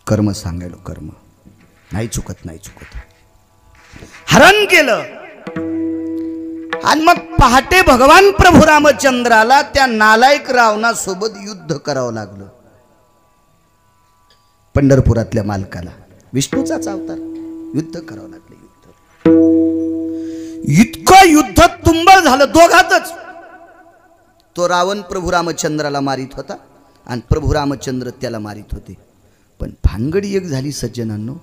कर्म सांगायलो, कर्म नाही चुकत, नाही चुकत. हरण केलं आणि मग पहाटे भगवान प्रभू रामचंद्राला त्या नालायक रावणासोबत युद्ध करावं लागलं. पंढरपुरातल्या मालकाला, विष्णूचाच अवतार, युद्ध करावं लागलं. युद्ध इतकं युद्ध तुंबळ झालं दोघातच. तो रावण प्रभू रामचंद्राला मारित होता आणि प्रभू रामचंद्र त्याला मारित होते. पण भानगडी एक झाली सज्जनांनो,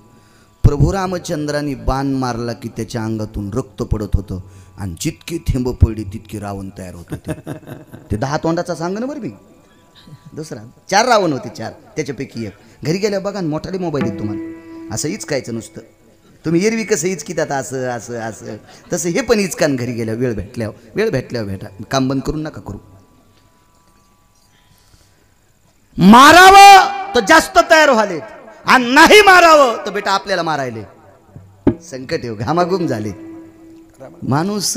प्रभू रामचंद्रांनी बाण मारला की त्याच्या अंगातून रक्त पडत होतं आणि जितकी थेंब पडली तितकी रावण तयार होत होते. ते 10 तोंडाचा सांग ना बरं मी. दुसरा 4 रावण होते, 4 त्याच्यापैकी एक. घरी गेल्या बघा मोठाले मोबाईल आहेत तुम्हाला, असं इचकायचं नुसतं. तुम्ही एरवी कसं इचकितात असं असं असं, तसं हे पण इचकान घरी गेल्या. वेळ भेटल्यावर भेटा, काम बंद करून नका करू. मारावं तर जास्त तयार व्हाले आणि नाही मारावं तर बेटा आपल्याला मारायले. संकट येऊ घामाघूम झाले. माणूस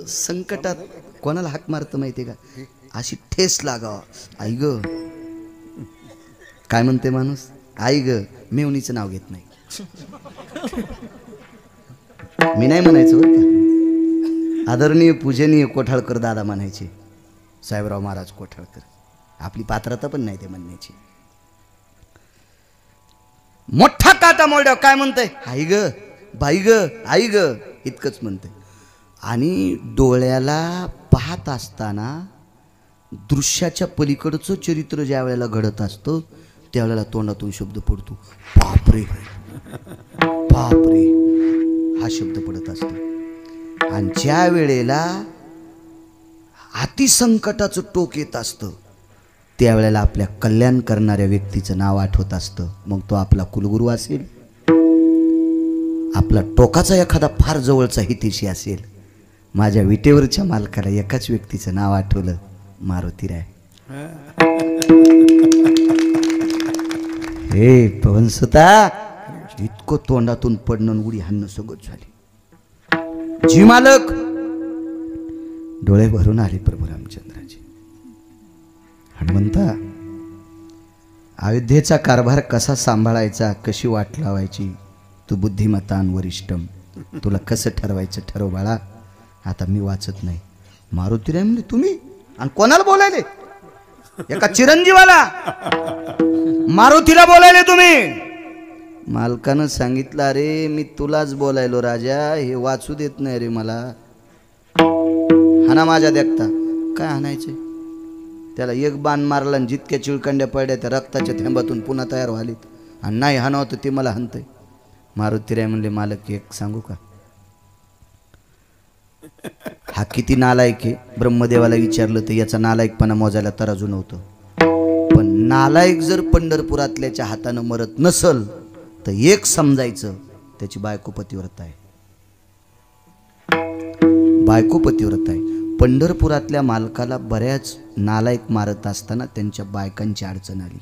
संकटात कोणाला हाक मारत माहितीये का? अशी ठेस लागावा. आई ग, काय म्हणते माणूस? आई ग, मेवणीचं नाव घेत नाही. मी नाही म्हणायचं बरं का. आदरणीय पूजनीय कोठाळकर दादा म्हणायचे, साहेबराव महाराज कोठाळकर. आपली पात्रता पण नाही ते म्हणण्याची. मोठा काटा मोड्या काय म्हणतंय? आई ग, बाई ग, आई ग, इतकंच म्हणतंय. आणि डोळ्याला पाहत असताना दृश्याच्या पलीकडचं चरित्र ज्या वेळेला घडत असतं त्यावेळेला तोंडातून शब्द पडतो, बापरे बापरे, हा शब्द पडत असतो. आणि ज्या वेळेला अतिसंकटाचं टोक येत असतं त्यावेळेला आपल्या कल्याण करणाऱ्या व्यक्तीचं नाव आठवत असतं. मग तो आपला कुलगुरू असेल, आपला टोकाचा एखादा फार जवळचा हितेशी असेल. माझ्या विटेवरच्या मालकाला एकाच व्यक्तीचं नाव आठवलं, मारुतीराय. हे पवनसुता, इतकं तोंडातून पडणं उडी हाणणं सगळं झाली. जी मालक डोळे भरून आले प्रभू रामचंद्राचे. हनुमंता, अयोध्येचा कारभार कसा सांभाळायचा, कशी वाट लावायची, तू बुद्धिमत्तान वरिष्ठम, तुला कसं ठरवायचं ठरव बाळा. आता मी वाचत नाही. मारुतीराय म्हणजे तुम्ही आणि कोणाला बोलायले? एका चिरंजीवाला मारुतीला बोलायले तुम्ही? मालकानं सांगितलं, अरे मी तुलाच बोलायलो राजा, हे वाचू देत नाही रे मला. हाना माझ्या देखता. काय हाणायचे? त्याला एक बाण मारला आणि जितक्या चिळकंड्या पडल्या त्या रक्ताच्या थेंबातून पुन्हा तयार व्हालीत. आणि नाही हाणावं तर ते मला हाणतंय. मारुतीराय म्हणले, मालक एक सांगू का? हा किती नालायक आहे. ब्रह्मदेवाला विचारलं तर याचा नालायकपणा मोजायला तराजू नव्हतं. पण नालायक जर पंढरपुरातल्याच्या हातानं मरत नसल तर एक समजायचं, त्याची बायको पतिव्रत आहे. बायको पतिव्रत आहे. पंढरपुरातल्या मालकाला बऱ्याच नालायक मारत असताना त्यांच्या बायकांची अडचण आली.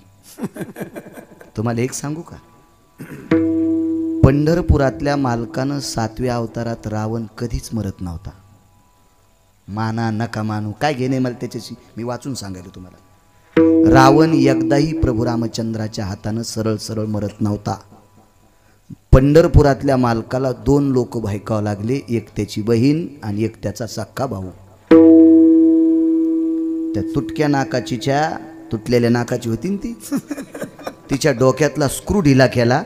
तुम्हाला एक सांगू का? पंढरपुरातल्या मालकानं 7व्या अवतारात रावण कधीच मरत नव्हता. माना नका मानू, काय घेणे मला त्याच्याशी, मी वाचून सांगायलो तुम्हाला. रावण एकदाही प्रभू रामचंद्राच्या हातानं सरळ सरळ मरत नव्हता. पंढरपुरातल्या मालकाला 2 लोक भायकावं लागले, एक त्याची बहीण आणि एक त्याचा सख्खा भाऊ. त्या तुटक्या नाकाचीच्या, तुटलेल्या नाकाची होती ती, तिच्या डोक्यातला स्क्रू ढिला केला,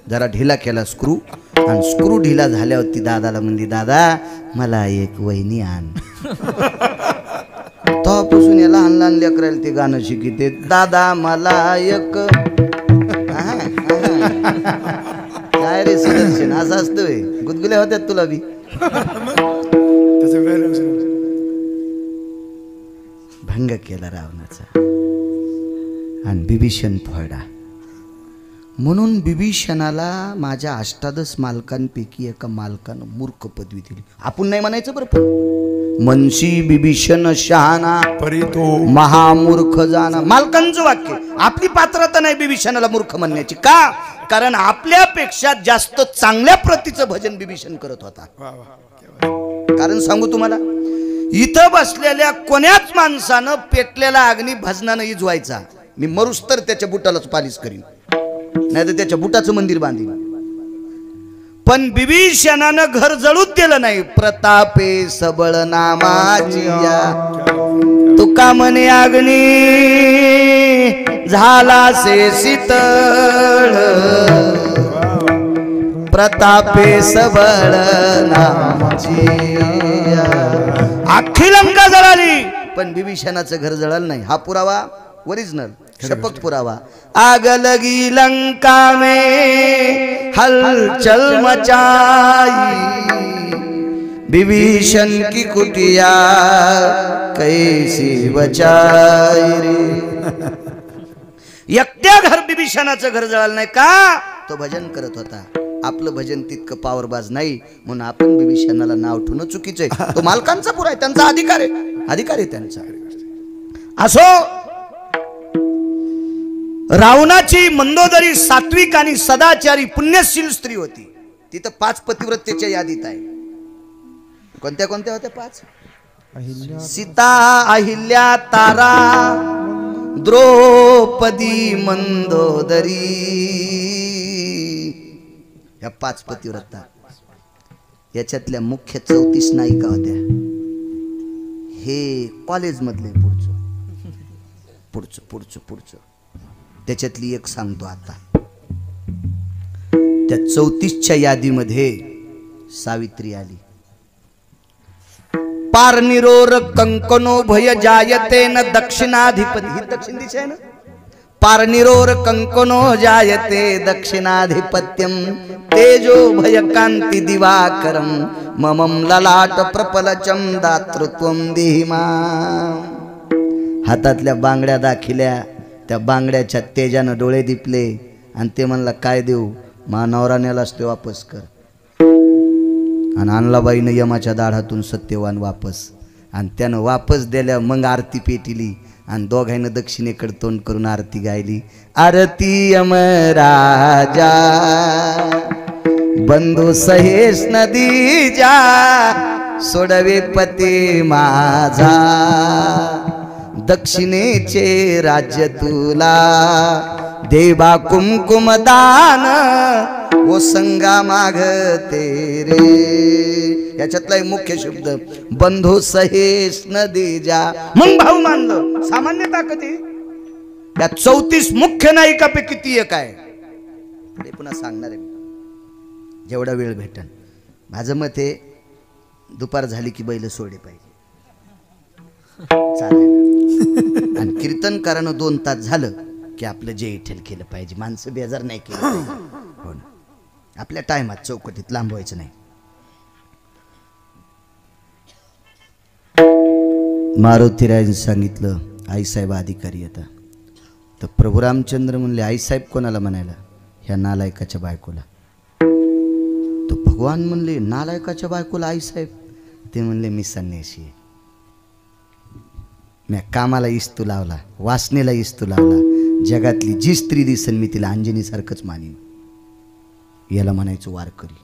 जरा ढिला केला स्क्रू, आणि स्क्रू ढिला झाल्यावर ती दादाला म्हणली, दादा मला एक वहिनी आण. तेव्हापासून याला लहान लहान लेकरायला ते गाणं शिकिते, दादा मला एक. काय रे सुदर्शन, असं असतोय? गुदगुल्या होत्यात तुला बी? भंग केला रावणाचा आणि बिभीषण फोडा. म्हणून बिभीषणाला माझ्या 18 मालकांपैकी एका मालकानं मूर्ख पदवी दिली. आपण नाही म्हणायचं बरं, पण मनसी बिभीषण शहाणा परी तो महामूर्ख जाना. मालकांचं वाक्य. आपली पात्रता नाही बिभीषणाला मूर्ख म्हणण्याची. का? कारण आपल्यापेक्षा जास्त चांगल्या प्रतीचं भजन बिभीषण करत होता. कारण सांगू तुम्हाला, इथं बसलेल्या कोण्याच माणसानं पेटलेला अग्नी भजनानं इजवायचा. मी मरुस तर त्याच्या बुटालाच पालिश करीन. नाही तर त्याच्या बुटाचं मंदिर बांधीन. पण बिभीषणानं घर जळूच दिलं नाही. प्रतापे सबळ नामाची तुका म्हणे अग्नी झाला से शीतळ. प्रतापे सबळ नामाची अख्खी लंका जळाली पण बिभीषणाचं घर जळालं नाही. हा पुरावा ओरिजिनल शपथ पुरावा. आग लगी लंका में हलचल मचाई विभीषण की कुटिया कैसी बचाई रे. एकट्या घर विभीषणाचं घर जळालं नाही का? तो भजन करत होता. आपलं भजन तितकं पावरबाज नाही म्हणून आपण विभीषणाला नाव ठेवणं चुकीचं आहे. तो मालकांचा पुरा आहे, त्यांचा अधिकार आहे, अधिकार आहे त्यांचा. असो रावणाची मंदोदरी सात्विक आणि सदाचारी पुण्यशील स्त्री होती. तिथं 5 पतिव्रतेच्या यादीत आहे. कोणत्या कोणत्या होत्या 5? सीता, अहिल्या, तारा, द्रौपदी, मंदोदरी. या 5 पतिव्रता. याच्यातल्या मुख्य 34 नायिका होत्या. हे कॉलेज मधले पुढचं त्याच्यातली एक सांगतो आता. त्या 34च्या यादीमध्ये सावित्री आली. पारनिरोर कंकनो भय जायते न दक्षिणाधिपती. ही दक्षिण दिशा आहे ना. पारनिरोर कंकनो जायते दक्षिणाधिपत्यम तेजो भय कांती दिवाकरम ममम ललाट प्रपलचम दातृत्वम देहिमा. हातातल्या बांगड्या दाखिल्या. त्या बांगड्याच्या तेजानं डोळे दिपले आणि ते म्हणला काय देऊ? मा नवरा नेलास ते वापस कर. आणि आणलाबाईनं यमाच्या दाढातून सत्यवान वापस. आणि त्यानं वापस दिल्या मग आरती पेटिली आणि दोघांना दक्षिणेकडे तोंड करून आरती गायली. आरती यमराजा बंधू सहेश नदी जा सोडवे पती माझा दक्षिणेचे राज्य तुला देवा कुमकुम दान ओ संगा मागते रे. याच्यातला मुख्य शब्द बंधू सहेश नदी जा. मग भाऊ मानलं. सामान्य ताकद आहे. या 34 मुख्य नायिकापैकी ती एक आहे. ते पुन्हा सांगणार आहे जेवढा वेळ भेटन. माझं मत हे दुपार झाली की बैल सोडे पाहिजे चालेल. आणि कीर्तनकारानं 2 तास झालं की आपलं जे इठेल केलं पाहिजे. माणसं बेजार नाही केलं हो ना. आपल्या टायमात चौकटीत लांबवायचं नाही. मारुतीराजांनी सांगितलं आईसाहेब अधिकारी आता. तर प्रभू रामचंद्र म्हणले आईसाहेब कोणाला म्हणायला? ह्या नालायकाच्या बायकोला. तो भगवान म्हणले नालायकाच्या बायकोला आईसाहेब? ते म्हणले मी संन्यासी आहे. मी कामाला इस्तू लावला, वासनेला इस्तू लावला. जगातली जी स्त्री दिसन मी तिला अंजनी सारखंच मानीन. याला म्हणायचं वारकरी,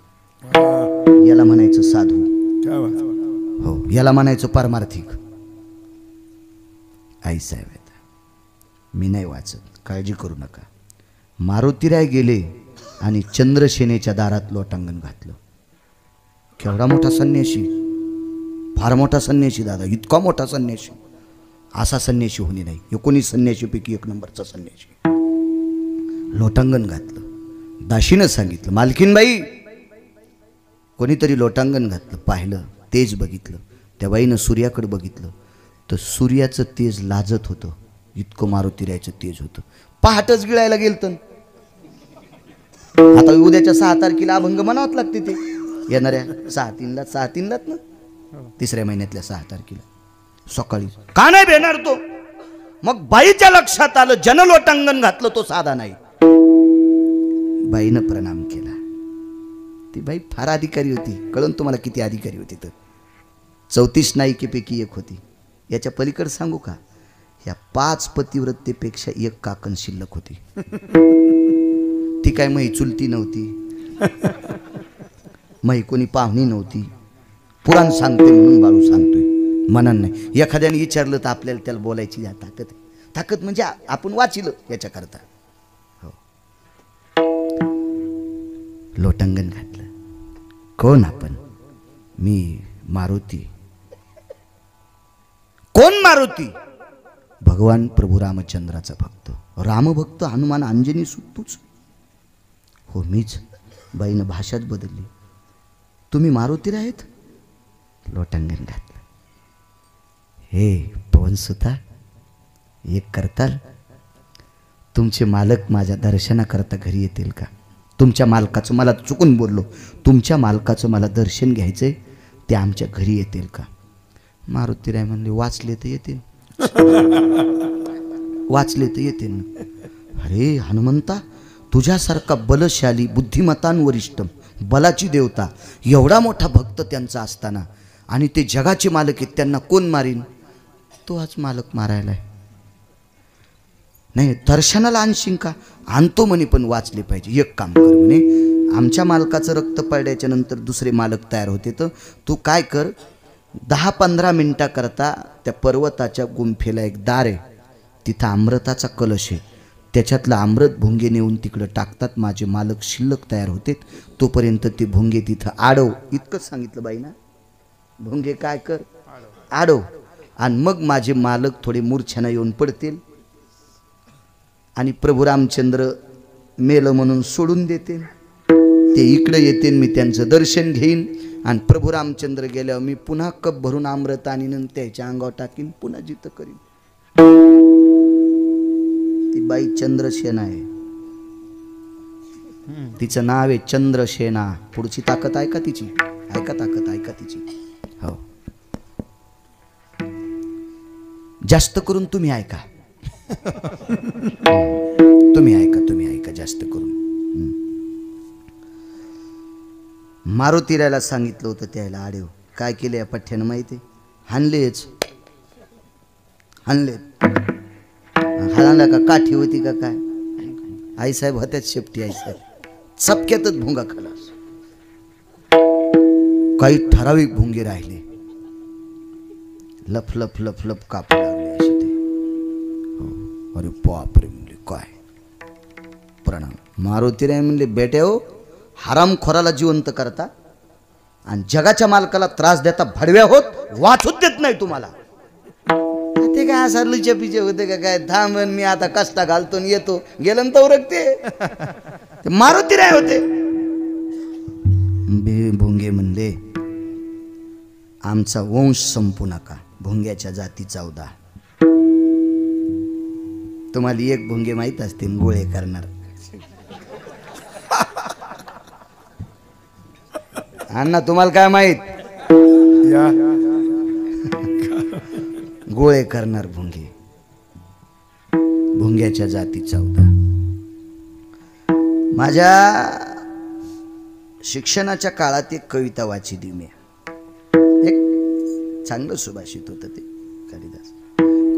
याला म्हणायचं साधू, हो याला म्हणायचं पारमार्थिक. आईसाहेब आहेत. मी नाही वाचत, काळजी करू नका. मारुतीराय गेले आणि चंद्रसेनेच्या दारात लोटांगण घातलं. केवढा मोठा संन्यासी, फार मोठा संन्यासी दादा, इतका मोठा संन्यासी. असा संन्यासी होणे नाही. 19 संन्याशीपैकी 1 नंबरचा संन्यासी. लोटांगण घातलं. दाशीनं सांगितलं मालकीनबाई. कोणीतरी लोटांगण घातलं, पाहिलं, तेज बघितलं. त्या बाईनं सूर्याकडे बघितलं तर सूर्याचं तेज लाजत होतं. इतकं मारुतीरायचं तेज होतं. पहाटच गिळायला गेलतं. आता उद्याच्या 6 तारखेला अभंग म्हणावंच लागते. ते येणाऱ्या 6/3लाच ना, 3ऱ्या महिन्यातल्या 6 तारखेला सकाळी. का नाही भेटणार तो? मग बाईच्या लक्षात आलं जनलोटांगण घातलं तो साधा नाही. बाईनं प्रणाम केला. ती बाई फार अधिकारी होती. कळून तुम्हाला किती अधिकारी होती? तर 34 नायिकेपैकी 1 होती. याच्या पलीकडे सांगू का? या 5 पतिव्रतेपेक्षा 1 काकण शिल्लक होती. ती काय मही चुलती नव्हती, मही कोणी पाहुणी नव्हती. पुराण सांगते म्हणून बाळू सांगतोय, म्हणून नाही. एखाद्याने विचारलं तर आपल्याला त्याला बोलायची ताकद. ताकद म्हणजे आपण वाचिलं याच्याकरता. हो लोटंगण घातलं. कोण आपण? मी मारुती. कोण मारुती? भगवान प्रभू रामचंद्राचा भक्त, रामभक्त, हनुमान, अंजनी सुतूच. हो मीच. बाईनं भाषाच बदलली. तुम्ही मारुती आहेत? लोटंगण घातलं. हे पवनसुता, एक करताल? तुमचे मालक माझ्या दर्शनाकरता घरी येतील का? तुमच्या मालकाचं, मला चुकून बोललो, तुमच्या मालकाचं मला दर्शन घ्यायचंय, ते आमच्या घरी येतील का? मारुतीराय म्हणले, वाचले तर येतील. वाचले तर येतील. अरे हनुमंता, तुझ्यासारखा बलशाली, बुद्धिमतान वरिष्ठ, बलाची देवता, एवढा मोठा भक्त त्यांचा असताना, आणि ते जगाचे मालक आहेत, त्यांना कोण मारीन? तो आज मालक मारायला आहे. नाही, दर्शनाला आणशील का? आणतो म्हणे, पण वाचले पाहिजे. एक काम कर म्हणे, आमच्या मालकाचं रक्त पडल्याच्या नंतर दुसरे मालक तयार होते, तर तू काय कर, 10-15 मिनिटाकरता त्या पर्वताच्या गुंफेला एक दार आहे, तिथं अमृताचा कलश आहे, त्याच्यातलं अमृत भुंगे नेऊन तिकडं टाकतात, माझे मालक शिल्लक तयार होते, तोपर्यंत ते भुंगे तिथं आडव. इतकंच सांगितलं बाई ना. भुंगे काय कर, आडव, आणि मग माझे मालक थोडे मूर्छेनं येऊन पडतील, आणि प्रभू रामचंद्र मेलं म्हणून सोडून देते, ते इकडे येते, मी त्यांचं दर्शन घेईन, आणि प्रभू रामचंद्र गेल्यावर मी पुन्हा कप भरून अमृत आणीन, त्याच्या अंगावर टाकीन, पुन्हा जिथं करीन. ती बाई चंद्रसेना आहे, तिचं नाव आहे चंद्रसेना. पुढची ताकद ऐका तिची, ऐका ताकद, ऐका तिची. हो, जास्त करून तुम्ही ऐका. तुम्ही ऐका, तुम्ही ऐका जास्त करून. मारुतीरायला सांगितलं होतं त्याला आडेव. काय केलं या पठ्ठ्यानं माहिती? हाणलेच, हाणलेत. हाणला का काठी होती का काय? आईसाहेब होत्याच शेपटी. आईसाहेब चपक्यातच भुंगा खलास. काही ठराविक भुंगे राहिले, लफ लफ लफ लफ कापू लागले असे ते. हो, अरे बापरे म्हणले, काय प्रणाम. मारुतीराय म्हणले, बेटे हो, हरामखोराला जिवंत करता आणि जगाच्या मालकाला त्रास देता, भडव्या होत, वाचूच देत नाही तुम्हाला. ते काय असं लुचे होते का काय? थांबन, मी आता कष्टा घालतो आणि येतो. गेलं तर उरकते. मारुतीराय होते. भुंगे म्हणले, आमचा वंश संपू नका. भुंग्याच्या जाती 14. तुम्हाला एक भुंगे माहीत असतील, गोळे करणार. अण्णा तुम्हाला काय माहित? गोळे करणार भुंगे. भुंग्याच्या जाती 14. माझ्या शिक्षणाच्या काळात एक कविता वाचिली मी. एक चांगलं सुभाषित होतं ते कालिदास.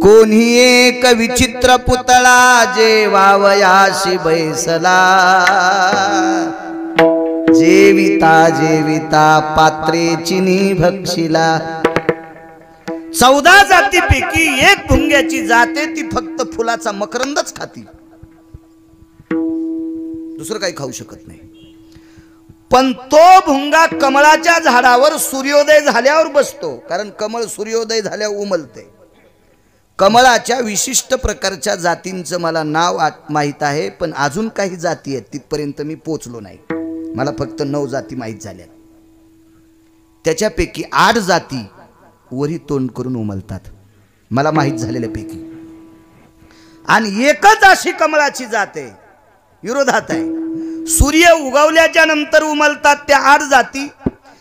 कोणी एक विचित्र पुतळा जेवावयाशी बैसला, जेविता जेविता पात्रे चिनी भक्षिला. 14 जातीपैकी एक भुंग्याची जाते, ती फक्त फुलाचा मकरंदच खाती, दुसरं काही खाऊ शकत नाही. पण तो भुंगा कमळाच्या झाडावर सूर्योदय झाल्यावर बसतो, कारण कमळ सूर्योदय झाल्यावर उमलते. कमळाच्या विशिष्ट प्रकारच्या जातींचं मला नाव माहीत आहे, पण अजून काही जाती आहेत, तिथपर्यंत मी पोचलो नाही. मला फक्त 9 जाती माहीत झाल्या. त्याच्यापैकी 8 जाती वरी तोंड करून उमलतात, मला माहीत झालेल्या पैकी. आणि एकच अशी कमळाची जात आहे, विरोधात आहे. सूर्य उगवल्याच्या नंतर उमलतात त्या 8 जाती,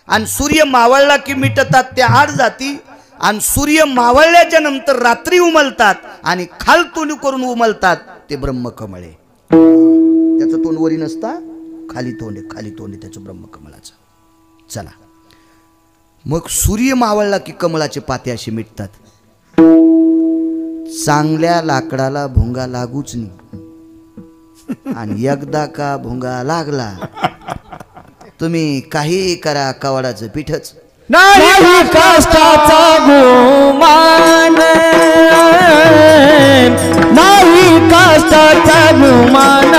आणि सूर्य मावळला की मिटतात त्या 8 जाती, आणि सूर्य मावळल्याच्या नंतर रात्री उमलतात आणि खाल तोंड करून उमलतात ते ब्रह्मकमळ आहे. त्याचं तोंड वरी नसता, खाली तोंड आहे, खाली तोंड आहे त्याचं ब्रह्मकमळाचं. चला, मग सूर्य मावळला की कमळाचे पाते असे मिटतात. चांगल्या लाकडाला भुंगा लागूच नाही, आणि एकदा का भुंगा लागला, तुम्ही काही करा, कवाडाचं पिठच नाही कष्टाचा गुमान, नाही कष्टाचा गुमान.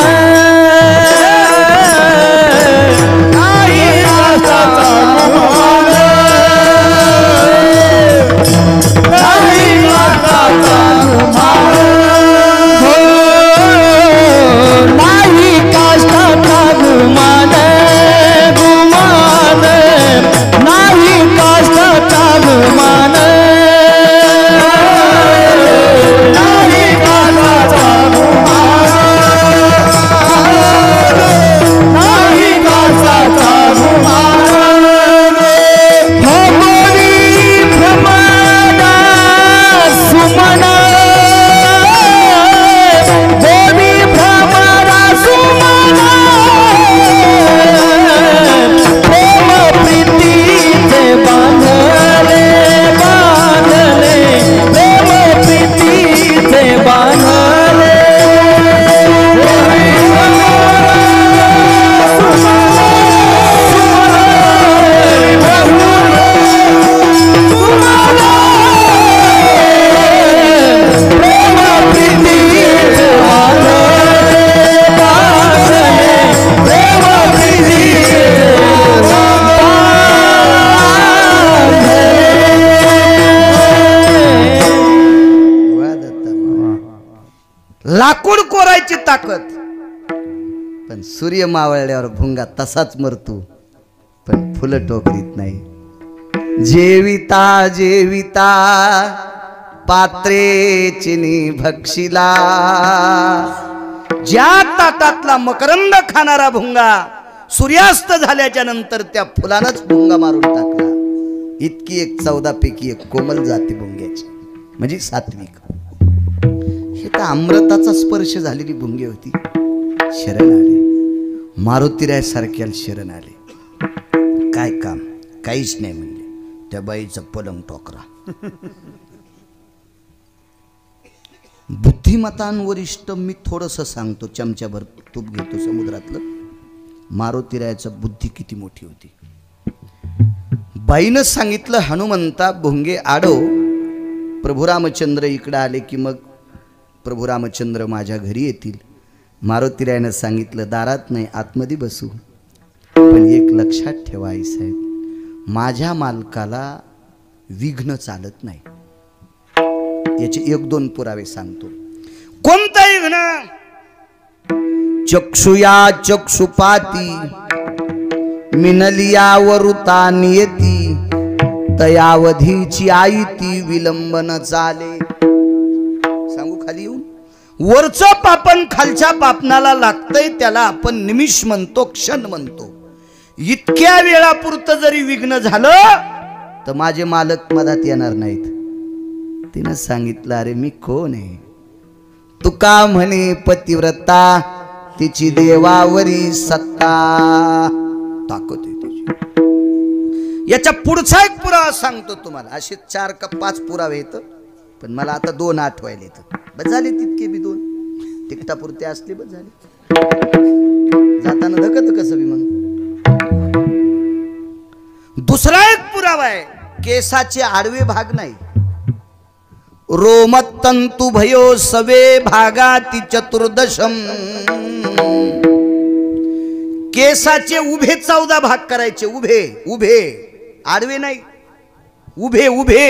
ताकद, पण सूर्य मावळल्यावर भुंगा तसाच मरतो, पण फुलं टोकरीत नाही. जेविता जेविता पात्रे चिनी भक्षिला, ज्या ताटातला मकरंद खाणारा भुंगा सूर्यास्त झाल्याच्या नंतर त्या फुलानच भुंगा मारून टाकला. इतकी एक 14 पैकी एक कोमल जाती भुंग्याची, म्हणजे सात्विक. हे तर अमृताचा स्पर्श झालेली भुंगे होती. शरण आले, मारुतीराय सारख्याला शरण आले. काय काम, काहीच नाही म्हणले. त्या बाईचं पलंग टोकरा. बुद्धिमतांवरिष्ठ मी थोडंसं सांगतो, चमच्याभर तूप घेतो समुद्रातलं. मारुतीरायाची बुद्धी किती मोठी होती. बाईनं सांगितलं, हनुमंता भुंगे आडव. प्रभू रामचंद्र इकडं आले की मग प्रभू रामचंद्र माझ्या घरी येतील. मारुतीरायानं सांगितलं, दारात नाही, आतमध्ये बसू. पण एक लक्षात ठेवा आई साहेब, माझ्या मालकाला विघ्न चालत नाही. याचे 1-2 पुरावे सांगतो. कोणता विघ्न? चक्षुया चक्षुपाती मिनलिया वरुता नियती, तयावधीची आई ती विलंबन चाले. सांगू खाली येऊन, वरचं पापण खालच्या पापणाला लागतंय, त्याला आपण निमिष म्हणतो, क्षण म्हणतो. इतक्या वेळापुरतं जरी विघ्न झालं तर माझे मालक मधात येणार नाहीत. तिनं सांगितलं, अरे मी कोण आहे? तुका म्हणे पतिव्रता, तिची देवावरी सत्ता. ताकद आहे तिची. याच्या पुढचा एक पुरावा सांगतो तुम्हाला. असे 4 का 5 पुरावे येत, पण मला आता 2 आठवायला येतं. बस झाले तितके बी 2 तिकटापुरते असले, बस झाले. जाताना धकत कसं बी. मग दुसरा एक पुरावा आहे, केसाचे आडवे भाग नाही. रोमतंतु भयो सवे भागाती चतुर्दशम. केसाचे उभे 14 भाग करायचे. उभे उभे, आडवे नाही, उभे उभे.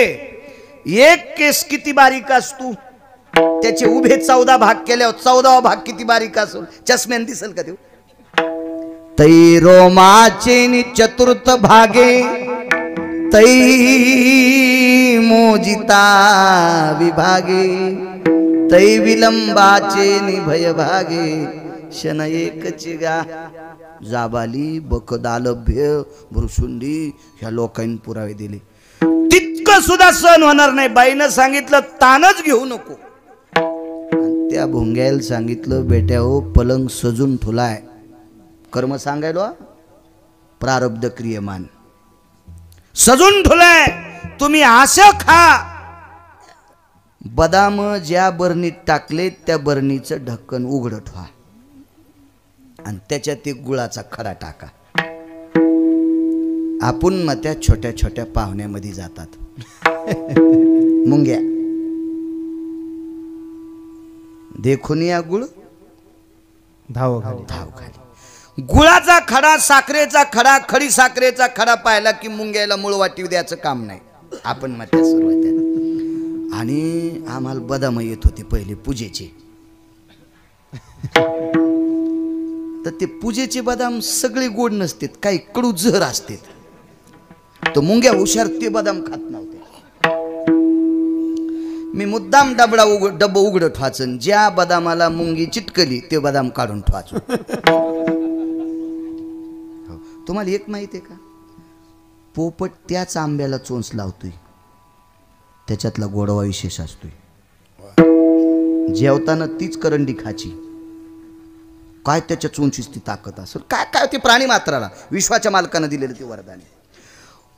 एक केस किती बारीक असतो, त्याचे उभे 14 भाग केल्यावर 14वा भाग किती बारीक असेल, चष्म्यान दिसेल का ते? तै रोमाचे चतुर्थ भागे, तै मोजिता विभागे, तै विलंबाचे निभय भागे, शन एकची गा. जाबाली, बकदालभ्य, भृशुंडी ह्या लोकांनी पुरावे दिले. तितकं सुद्धा सहन होणार नाही. बाईनं सांगितलं, तानच घेऊ नको. त्या भुंग्याला सांगितलं, बेट्या हो, पलंग सजून ठुलाय. कर्म सांगायलो, प्रारब्ध क्रियमान सजून ठुलाय. तुम्ही असं खा. बदाम ज्या बरणीत टाकले त्या बरणीचं ढक्कन उघडं ठेवा आणि त्याच्यात एक गुळाचा खडा टाका. आपण मग त्या छोट्या छोट्या पाहुण्यामध्ये जातात मुंग्या. देखून या गुळ धाव खाली. गुळाचा खडा, साखरेचा खडा, खडी साखरेचा खडा पाहिला की मुंग्याला मूळ वाटी द्यायचं काम नाही. आपण मग त्या सुरुवात. आणि आम्हाला बदाम येत होते पहिले पूजेचे. तर ते पूजेचे बदाम सगळे गोड नसतात, काही कडू जहर असतात. तो मुंग्या हुशार, ते बदाम खात नव्हते. मी मुद्दाम डब्बा उघडं ठेवायचं. ज्या बदामाला मुंगी चिटकली ते बदाम काढून ठेवायचं. तुम्हाला एक माहिती आहे का, पोपट त्याच आंब्याला चोंच लावतोय, त्याच्यातला गोडवा विशेष असतोय. जेवताना तीच करंडी खाची. काय त्याच्या चोंचीस ती ताकद असेल, काय काय ते प्राणी मात्राला विश्वाच्या मालकानं दिलेलं ते वरदान.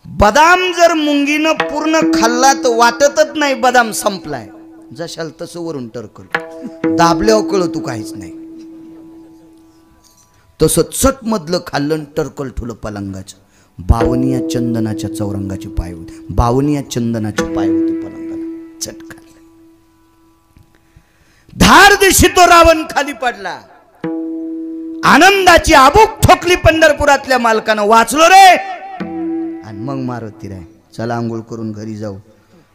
बदाम जर मुंगीनं पूर्ण खाल्ला तर वाटतच नाही बदाम संपलाय. जशाल तसं वरून टरकल, दाबल्यावर कळतो काहीच नाही. तसं चट मधलं खाल्लं, टरकल ठुलं पलंगाचं. 52 चंदनाच्या चौरंगाचे पाय होते. 52 चंदनाचे पाय होते पलंगाला. चट खाल्लं. धार दिशी तो रावण खाली पडला. आनंदाची आबूक ठोकली पंढरपुरातल्या मालकानं, वाचलो रे. आणि मग मारुतीराय, चला आंघोळ करून घरी जाऊ.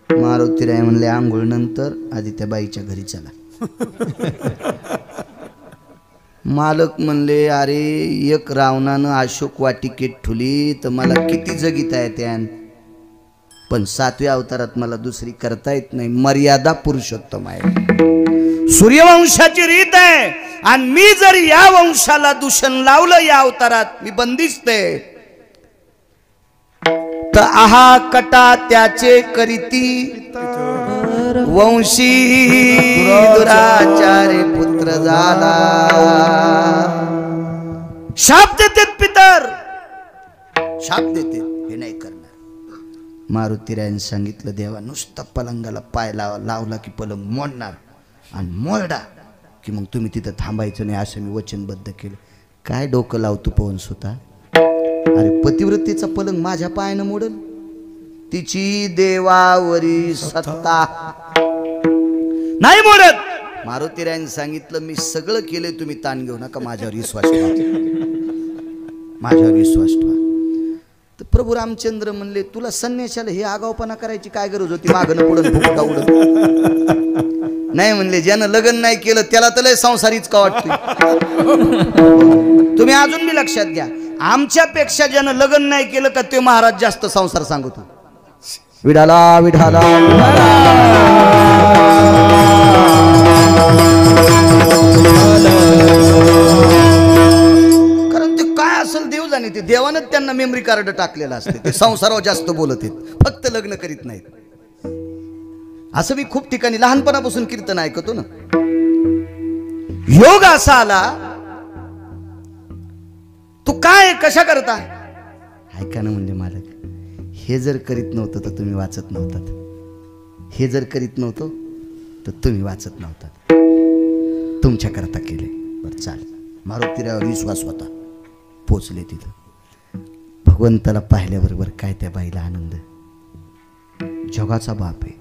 मारुतीराय म्हणले, आंघोळ नंतर, आधी त्या बाईच्या घरी चला. मालक म्हणले अरे एक रावणानं अशोक वाटिकेत ठुली तर मला किती जगिता येत्यान, पण 7व्या अवतारात मला दुसरी करता येत नाही. मर्यादा पुरुषोत्तम आहे, सूर्यवंशाची रीत आहे. आणि मी जर या वंशाला दूषण लावलं या अवतारात मी बंदिस्त आहे. तर आहा कटा त्याचे करीती वंशी दुराचारे पुत्र झाला. शाप देते पितर, शाप देते, हे नाही करणार. मारुतीरायाने सांगितलं देवा नुसता पलंगाला पाय लावला की पलंग मोडणार, आणि मोडा की मग तुम्ही तिथं थांबायचं नाही असं मी वचनबद्ध केलं. काय डोकं लावतो पवन सुता, अरे पतिव्रतेचा पलंग माझ्या पायानं मोडल, तिची देवावरी सत्ता नाही मोडत. मारुतीरायाने सांगितलं मी सगळं केलंय, तुम्ही ताण घेऊ नका, माझ्यावर विश्वास ठेवा, माझ्यावर विश्वास ठेवा. तर प्रभू रामचंद्र म्हणले तुला संन्याशाला हे आगावपणा करायची काय गरज होती, मागणं पुढं फुकटा उडत नाही. म्हणले ज्यानं लग्न नाही केलं त्याला तर लय संसारीच का वाटतोय. तुम्ही अजून मी लक्षात घ्या, आमच्यापेक्षा ज्यानं लग्न नाही केलं का ते महाराज जास्त संसार सांगतो. विठाला विठाला कारण ते काय असेल देव जाणे, ते देवानं त्यांना मेमरी कार्ड टाकलेलं असते. ते संसारावर जास्त बोलत आहेत, फक्त लग्न करीत नाहीत. असं मी खूप ठिकाणी लहानपणापासून कीर्तन ऐकतो ना. योग असा आला, तू काय कशा करता ऐका ना. म्हणजे मालक हे जर करीत नव्हतं तर तुम्ही वाचत नव्हतात, हे जर करीत नव्हतं तर तुम्ही वाचत नव्हतात, तुमच्या करता केले. बरं चाल. मारुतीरावर विश्वास होता, पोचले तिथं. भगवंताला पाहिल्याबरोबर काय त्या बाईला आनंद, जगाचा बाप आहे.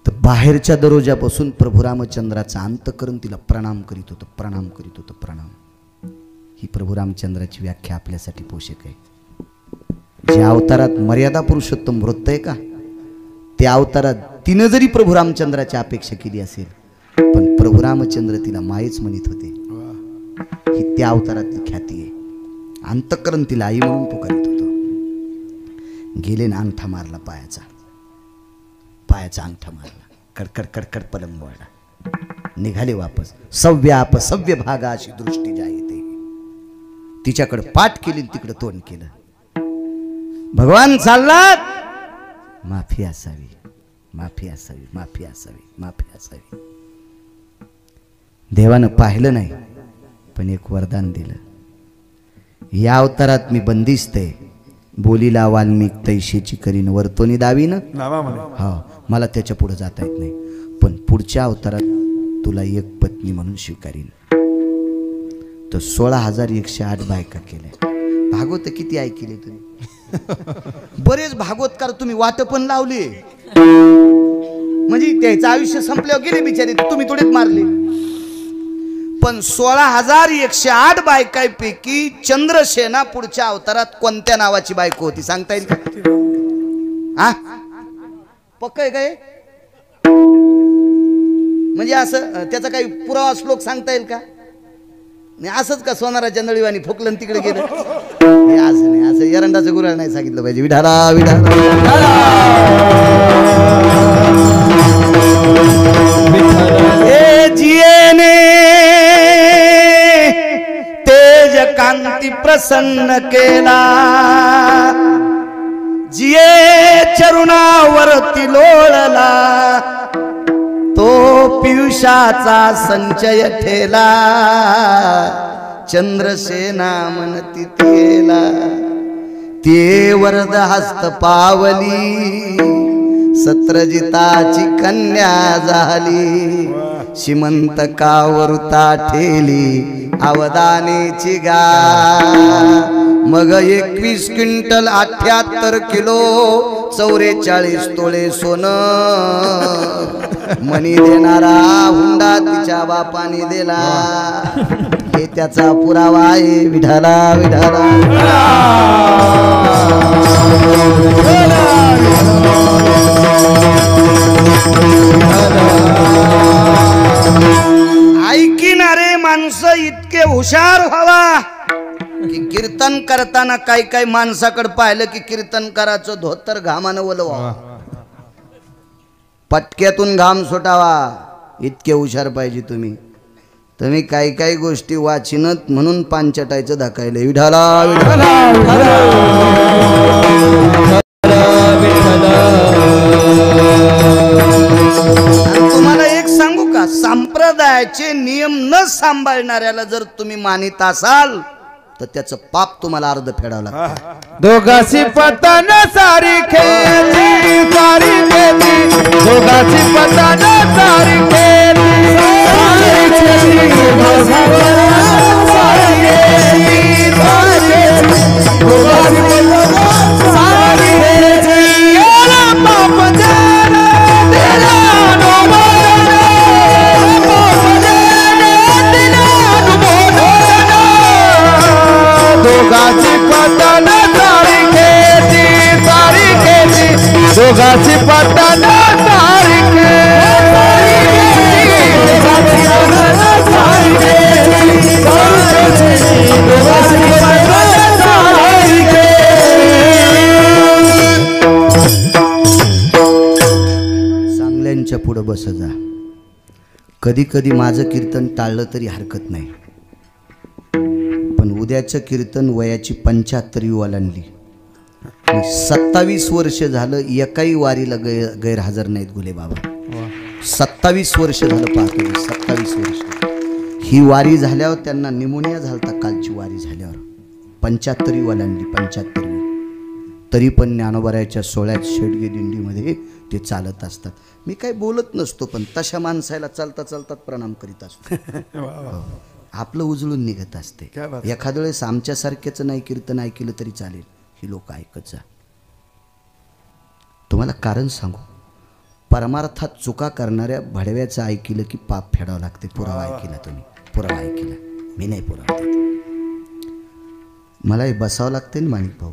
तर बाहेरच्या दरोजापासून प्रभू रामचंद्राचा अंतःकरण तिला प्रणाम करीत होतं, प्रणाम करीत होतं, प्रणाम. ही प्रभू रामचंद्राची व्याख्या आपल्यासाठी पोषक आहे. ज्या अवतारात मर्यादा पुरुषोत्तम वृत्त आहे का, त्या अवतारात तिनं जरी प्रभू रामचंद्राची अपेक्षा केली असेल पण प्रभू रामचंद्र तिला मायेच म्हणत होते. ही त्या अवतारातली ख्याती आहे. अंतःकरण तिला आई म्हणून पुकारित होतं. गेले ना अंगठा मारला पायाचा, पायाचा अंगठा मारला, कडकड कडकड पलंग वळला, निघाले वापस. सव्य भागा अशी दृष्टी जी आहे ते तिच्याकडे पाठ केली, तिकडे तोंड केलं. भगवान चाललात, माफी असावी, माफी असावी, माफी असावी, माफी असावी. देवानं पाहिलं नाही पण एक वरदान दिलं. या अवतारात मी बंदिस्त आहे, बोलीला वाल्मिक तैशीची करीन वर्तोनी दावीन. हा, मला त्याच्या पुढे जाता येत नाही, पण पुढच्या अवतारात तुला एक पत्नी म्हणून स्वीकारीन. तर 16,108 बायका केल्या. भागवत किती ऐकले तुम्ही? बरेच भागवतकार तुम्ही वाट पण लावले, म्हणजे त्याचं आयुष्य संपल्यावर गेले बिचारे, तुम्ही थोडेच मारले. पण 16,108 बायकांपैकी चंद्रसेना पुढच्या अवतारात कोणत्या नावाची बायको होती सांगता येईल का? हा, पक्क आहे काय? म्हणजे असं त्याचा काही पुरावा श्लोक सांगता येईल का? नाही असंच का सोनाराच्या नळीवाणी फुकलं तिकडे गेलं? हे असं नाही, असं एरंडाचं गुराळ नाही सांगितलं पाहिजे. विठाला विठाला हे जियेने तेज कांती प्रसन्न केला, जिये चरुणावरती लोळला, तो पियुषाचा संचय ठेला, चंद्रसेना म्हणती तेला. ते वरद हस्त पावली, सत्रजिताची कन्या झाली, श्रीमंत कावरुता ठेली, अवदानेची गा. मग 21 क्विंटल 78 किलो 44 तोळे सोनं, मनी देणारा हुंडा तिच्या बापाने दिला. हे त्याचा पुरावा आहे. विठाला विठाला ऐक माणसं इतके हुशार व्हावा की कीर्तन करताना काही माणसाकडे पाहिलं की कीर्तनकाराचं धोतर घामानं वलवा, पटक्यातून घाम सुटावा, इतके हुशार पाहिजे तुम्ही. तुम्ही काही गोष्टी वाचिनत म्हणून पांचटायचं धकायला विठाला तुम्हाला एक सांगू का, संप्रदायाचे नियम न सांभाळणाऱ्याला जर तुम्ही मानित असाल तर त्याचं पाप तुम्हाला अर्ध फेडावं लागतं. दोघाची पतन सारी खेळली सारी खेळली, दोघाची पतन सारी खेळली दोघाची पतन सारी खेळली सारी खेळली, दोघाची पतन सारी चांगल्यांच्या पुढं बस जा. कधी कधी माझं कीर्तन टाळलं तरी हरकत नाही, पण उद्याचं कीर्तन वयाची 75वी ओलांडली. 27 वर्ष झालं एकाही वारीला गैरहजर नाहीत गुले बाबा. 27 वर्ष झालं पाहतो मी, 27 वर्ष. ही वारी झाल्यावर त्यांना निमोनिया झालता, कालची वारी झाल्यावर 75वी ओलांडली, 75वी. तरी पण ज्ञानोबारायाच्या 16 शेडगे दिंडीमध्ये ते चालत असतात. मी काही बोलत नसतो, पण तशा माणसाला चालता चालतात प्रणाम करीत असतो. आपलं उजळून निघत असते. एखाद्या वेळेस आमच्यासारख्याचं नाही कीर्तन ऐकलं तरी चालेल, ही लोक ऐकत जा. तुम्हाला कारण सांगू, परमार्थात चुका करणाऱ्या भडव्याचं ऐकलं की पाप फेडावं लागते. पुरावा ऐकला तुम्ही, पुरावा ऐकला, मी नाही पुरावा देत. मला हे बसावं लागते ना माणिक भाऊ,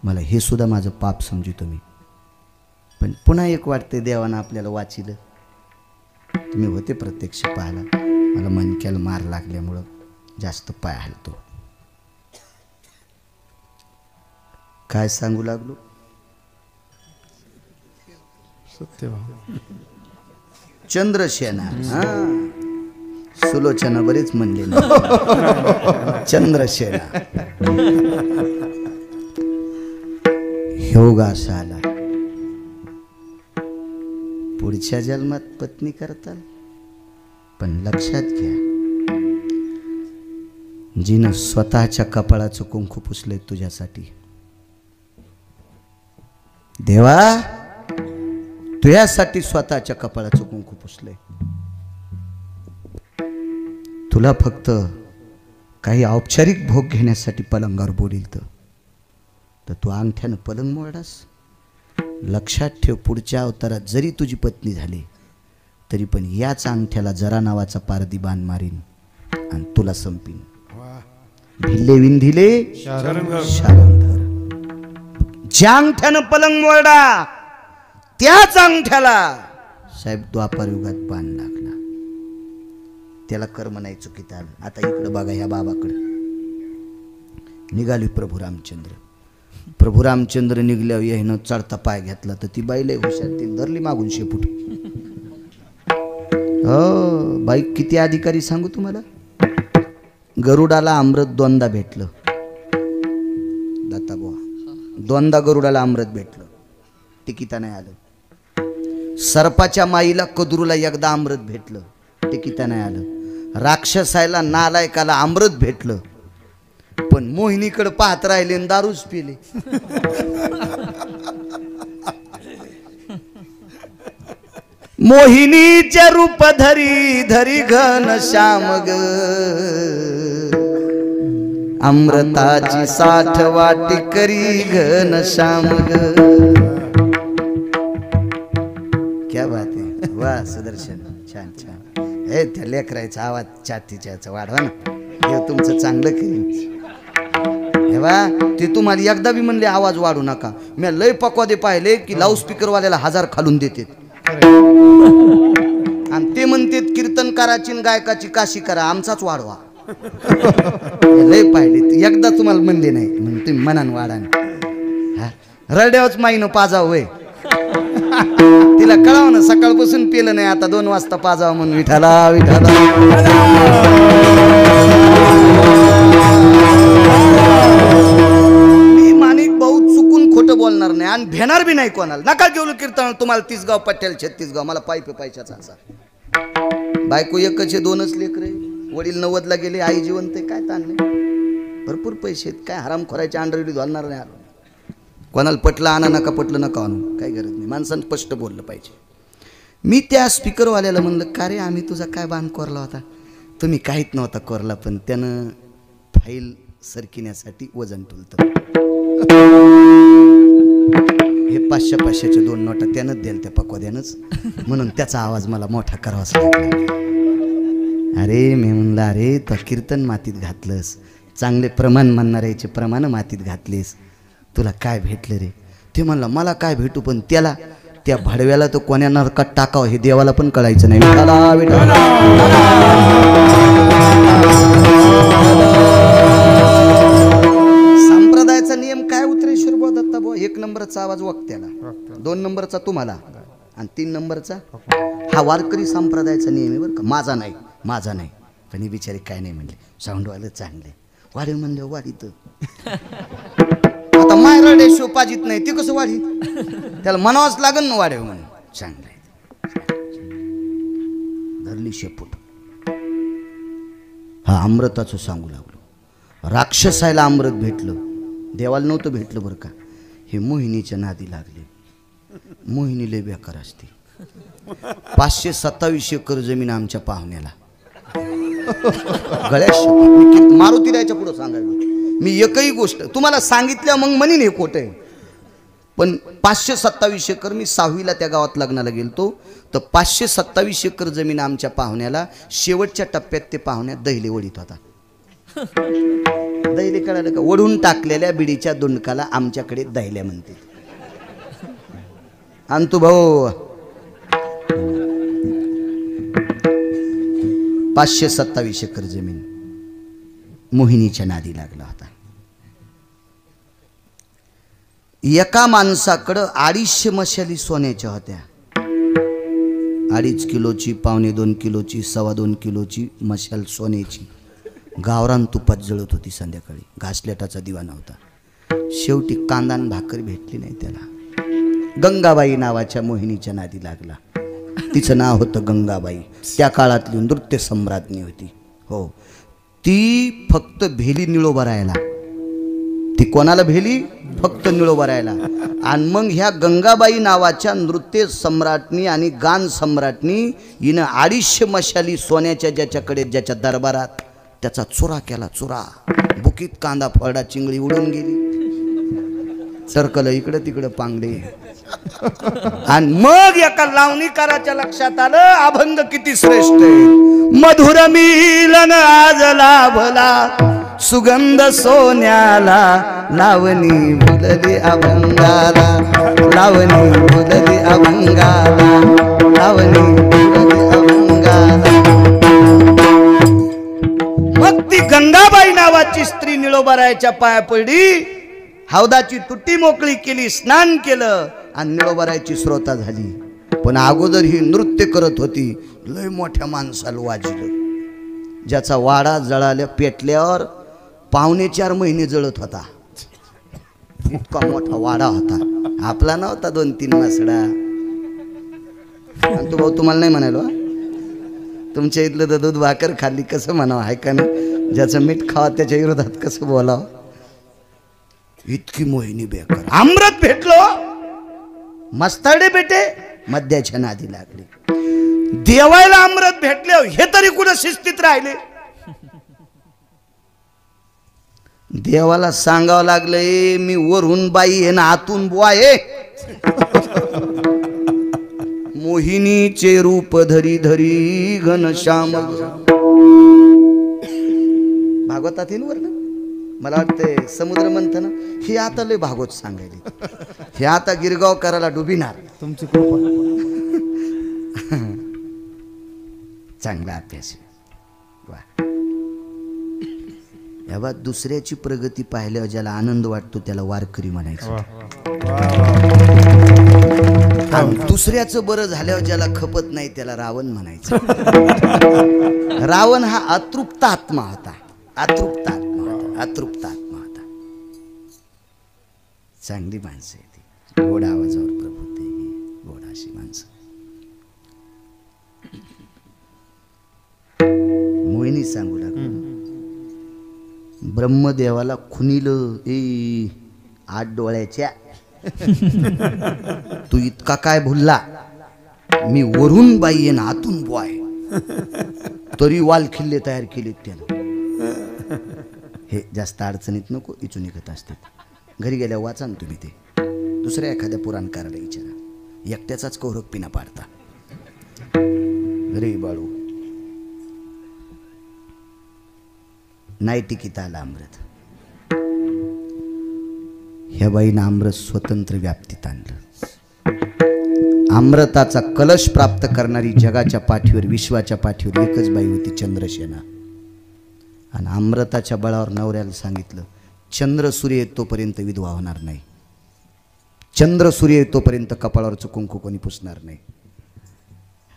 मला हे सुद्धा माझं पाप समजितो मी. पण पुन्हा एक वाटते देवानं आपल्याला वाचिलं. तुम्ही होते प्रत्यक्ष पाहायला, मला मणक्याला मार लागल्यामुळं जास्त पाय हलतो. काय सांगू लागलो, सत्य चंद्रसेना. हा, सुलोचना बरेच म्हणले ना. चंद्रसेना योगास आला, पुढच्या जन्मात पत्नी करताल. पण लक्षात घ्या, जिनं स्वतःच्या कपाळाचं कुंकू पुसलंय तुझ्यासाठी, देवा तुझ्यासाठी स्वतःच्या कपाळाचं कुंकू पुसलंय. तुला फक्त काही औपचारिक भोग घेण्यासाठी पलंगावर बोलील तर तू अंगठ्यानं पलंग मोडास. लक्षात ठेव, पुढच्या अवतारात जरी तुझी पत्नी झाली तरी पण याच अंगठ्याला जरा नावाचा पारदी बाण मारीन आणि तुला संपीन. भिल्ले विंधिले शारंधर. ज्या अंगठ्यानं पलंग मोडा त्याच अंगठ्याला साहेब द्वापार युगात बाण लागला. त्याला कर्म नाही चुकीत आलं. आता इकडं बघा, ह्या बाबाकडं निघाली प्रभू रामचंद्र. प्रभू रामचंद्र निघल्यावर यानं चढता पाय घेतला तर ती बाई लय हुशार, ती धरली मागून शेपूट. हो बाई, किती अधिकारी सांगू तुम्हाला. गरुडाला अमृत दोनदा भेटलं, दत्ताबुवा दोनदा गरुडाला अमृत भेटलं, टिकिता नाही आलं. सर्पाच्या माईला कदरूला एकदा अमृत भेटलं, टिकिता नाही आलं. राक्षसायला नालायकाला अमृत भेटलं, पण मोहिनीकडे पाहत राहिले आणि दारूच पिले. मोहिनीचे रूप धरी धरी घन श्याम ग, अमृताची साठ वाटी करी घन श्याम ग. क्या बात आहे, वा सुदर्शन, छान छान. हे त्या लेकरायचा आवाज छातीच्या वाढवा ना, हे तुमचं चांगलं करीन. हे बा, ते तुम्हाला एकदा बी म्हणले आवाज वाढू नका. मी लय पक्वादे पाहिले की लाऊडस्पीकरवाल्याला 1000 खालून देते. आणि ते म्हणतात कीर्तनकाराची आणि गायकाची काशी करा, आमचाच वाढवा. लय पाहिले एकदा तुम्हाला म्हणले नाही म्हणून तुम्ही मनान वाढा. रड्यावच माईनं पाजाव वय तिला कळाव ना, सकाळपासून पेलं नाही, आता 2 वाजता पाजावं म्हणून विठाला विठाला. मी माणिक भाऊ चुकून खोटं बोलणार नाही आणि भेणार बी नाही कोणाला. नका घेऊ कीर्तन तुम्हाला 30 गाव पट्ट्याला 36 गाव, मला पायपे पैशाचा असा. बायको एकच आहे, 2च लेकरे, वडील 90ला गेले, आई जिवंत आहे, काय ताण नाही, भरपूर पैसे आहेत, काय हराम खोरायचे अंडरविडी घालणार नाही. कोणाला पटलं आणा, नका पटलं नका आणू, काही गरज नाही. माणसानं स्पष्ट बोललं पाहिजे. मी त्या स्पीकरवाल्याला म्हणलं, का रे आम्ही तुझा काय बांध कोरला होता? तुम्ही काहीच नव्हता कोरला, पण त्यानं फाईल सरकिण्यासाठी वजन तुलतं. हे 500-500च्या 2 नोटा त्यानंच द्याल त्या पकवाद्यानंच, म्हणून त्याचा आवाज मला मोठा करावाच लागला. अरे मी म्हणलं, अरे तो कीर्तन मातीत घातलंस, चांगले प्रमाण म्हणणाऱ्याचे प्रमाण मातीत घातलेस, तुला काय भेटलं रे? ते म्हणलं मला काय भेटू, पण त्याला त्या भडव्याला तो कोण्या नरकात टाकावं हे देवाला पण कळायचं नाही. संप्रदायाचा नियम काय उतरेश्वर बुवा दत्ता बुवा? 1 नंबरचा आवाज वक्त्याला, 2 नंबरचा तुम्हाला आणि 3 नंबरचा हा वारकरी संप्रदायाचा नियम आहे बरं का, माझा नाही, माझा नाही. पण हे बिचारे काय नाही म्हणले, साऊंडवालं चांगले वाढे म्हणले वाढीत. आता मायराडे शोपाजीत नाही ते कसं वाढी, त्याला म्हणावंच लागन ना वाढेव म्हणून. चांगलं धरली शेपूट. हा अमृताचं सांगू लागलो. राक्षसायला अमृत भेटलं, देवाला नव्हतं भेटलं बरं का. हे मोहिनीच्या नादी लागले. मोहिनी लय बेकार असते. 527 एकर जमीन आमच्या पाहुण्याला. गळ्यात मारुती द्यायच्या पुढं सांगायला मी एकही गोष्ट तुम्हाला सांगितल्या मग म्हणीन हे खोटं आहे, पण 527 एकर. मी 6वीला त्या गावात लग्नाला गेलतो, तर 527 एकर जमीन आमच्या पाहुण्याला. शेवटच्या टप्प्यात ते पाहुण्यात दहिले वडीत होता. दहिले कळालं का? ओढून टाकलेल्या बिडीच्या दुंडकाला आमच्याकडे दहिल्या म्हणते. अंतू भाऊ 527 एकर जमीन मोहिनीच्या नादी लागला होता. एका माणसाकडं 250 मशाली सोन्याच्या होत्या. 2.5 किलोची, 1.25 किलोची, 2.25 किलोची मशाल सोन्याची गावरान तुपात जळत होती. संध्याकाळी घासलेटाचा दिवा नव्हता. शेवटी कांदान भाकर भेटली नाही त्याला. गंगाबाई नावाच्या मोहिनीच्या नादी लागला. तिचं नाव होतं गंगाबाई. त्या काळातली नृत्य सम्राज्ञी होती. हो, ती फक्त भेली निळोबा राहायला. ती कोणाला भेली? फक्त निळोबा राहायला. आणि मग ह्या गंगाबाई नावाच्या नृत्य सम्राटनी आणि गान सम्राटनी हिनं 250 मशाली सोन्याच्या ज्याच्याकडे, ज्याच्या दरबारात, त्याचा चुरा केला. चुरा बुकीत कांदा फळडा चिंगळी उडून गेली. सरकलं इकडं तिकडं पांगडे. आणि मग एका लावणीकाराच्या लक्षात आलं अभंग किती श्रेष्ठ आहे. मधुर मिलन आज लाभला सुगंध सोन्याला, लावणी फुलली अभंगाला, लावणी फुलली अभंगाला, लावणी फुलली अभंगाला. मग ती गंगाबाई नावाची स्त्री निळोबारायच्या पाया पडली. हौदाची तुटी मोकळी केली, स्नान केलं आणि निळोबारायची श्रोता झाली. पण अगोदर ही नृत्य करत होती. लय मोठ्या माणसाला वाजलं, ज्याचा वाडा जळाल्या पेटल्यावर 4.5 महिने जळत होता. इतका मोठा वाडा होता. आपला नव्हता 2-3 मासडा. आणि तो भाऊ तुम्हाला नाही म्हणालो, तुमच्या इथलं तर दूध भाकर खाल्ली कसं म्हणावं आहे का नाही, ज्याचं मीठ खावा त्याच्या विरोधात कसं बोलावं. इतकी मोहिनी बेकार. अमृत भेटलो, मस्ताडे बेटे मद्याच्या नादी लागले. देवायला अमृत भेटले हे तरी कुठं शिस्तीत राहिले. देवाला सांगावं लागलंय मी वरून बाई आहे ना आतून बुवा आहे. मोहिनीचे रूप धरी धरी घनश्याम. भागवतात येईल वर ना, मला वाटतंय समुद्र मंथन हे आता लय भागवत सांगायले. हे आता गिरगाव करायला डुबिनार. तुमची कृपा. चांगला अभ्यास आहे. वा. याबा दुसऱ्याची प्रगती पाहिल्यावर ज्याला आनंद वाटतो त्याला वारकरी म्हणायचं. आणि दुसऱ्याचं बरं झाल्यावर ज्याला खपत नाही त्याला रावण म्हणायचं. रावण हा अतृप्त आत्मा होता. अतृप्त आत्मा होता. अतृप्त आत्मा होता. चांगली माणसं आहे ती. गोड आवाजावर प्रभू ते गोड अशी माणसं. मोहिनी सांगू लागलो ब्रह्मदेवाला खुनिलं ए 8 डोळ्याच्या तू इतका काय भुलला मी वरून बाई आहे ना आतून बॉय तरी वाल खिल्ले तयार केलेत त्यानं. हे जास्त अडचणीत नको इचून निघत असतात. घरी गेल्या वाचा ना तुम्ही ते. दुसऱ्या एखाद्या पुराणकाराला विचारा. एकट्याचाच कौरव पिना पाडता. रे बाळू नाही टिकीत आला अमृत. ह्या बाईनं अमृत स्वतंत्र व्याप्तीत आणलं. अमृताचा कलश प्राप्त करणारी जगाच्या पाठीवर विश्वाच्या पाठीवर एकच बाई होती चंद्रसेना. आणि अमृताच्या बळावर नवऱ्याला सांगितलं चंद्र सूर्य तोपर्यंत विधवा होणार नाही. चंद्र सूर्य तोपर्यंत कपाळावरचं कुंकू कोणी पुसणार नाही.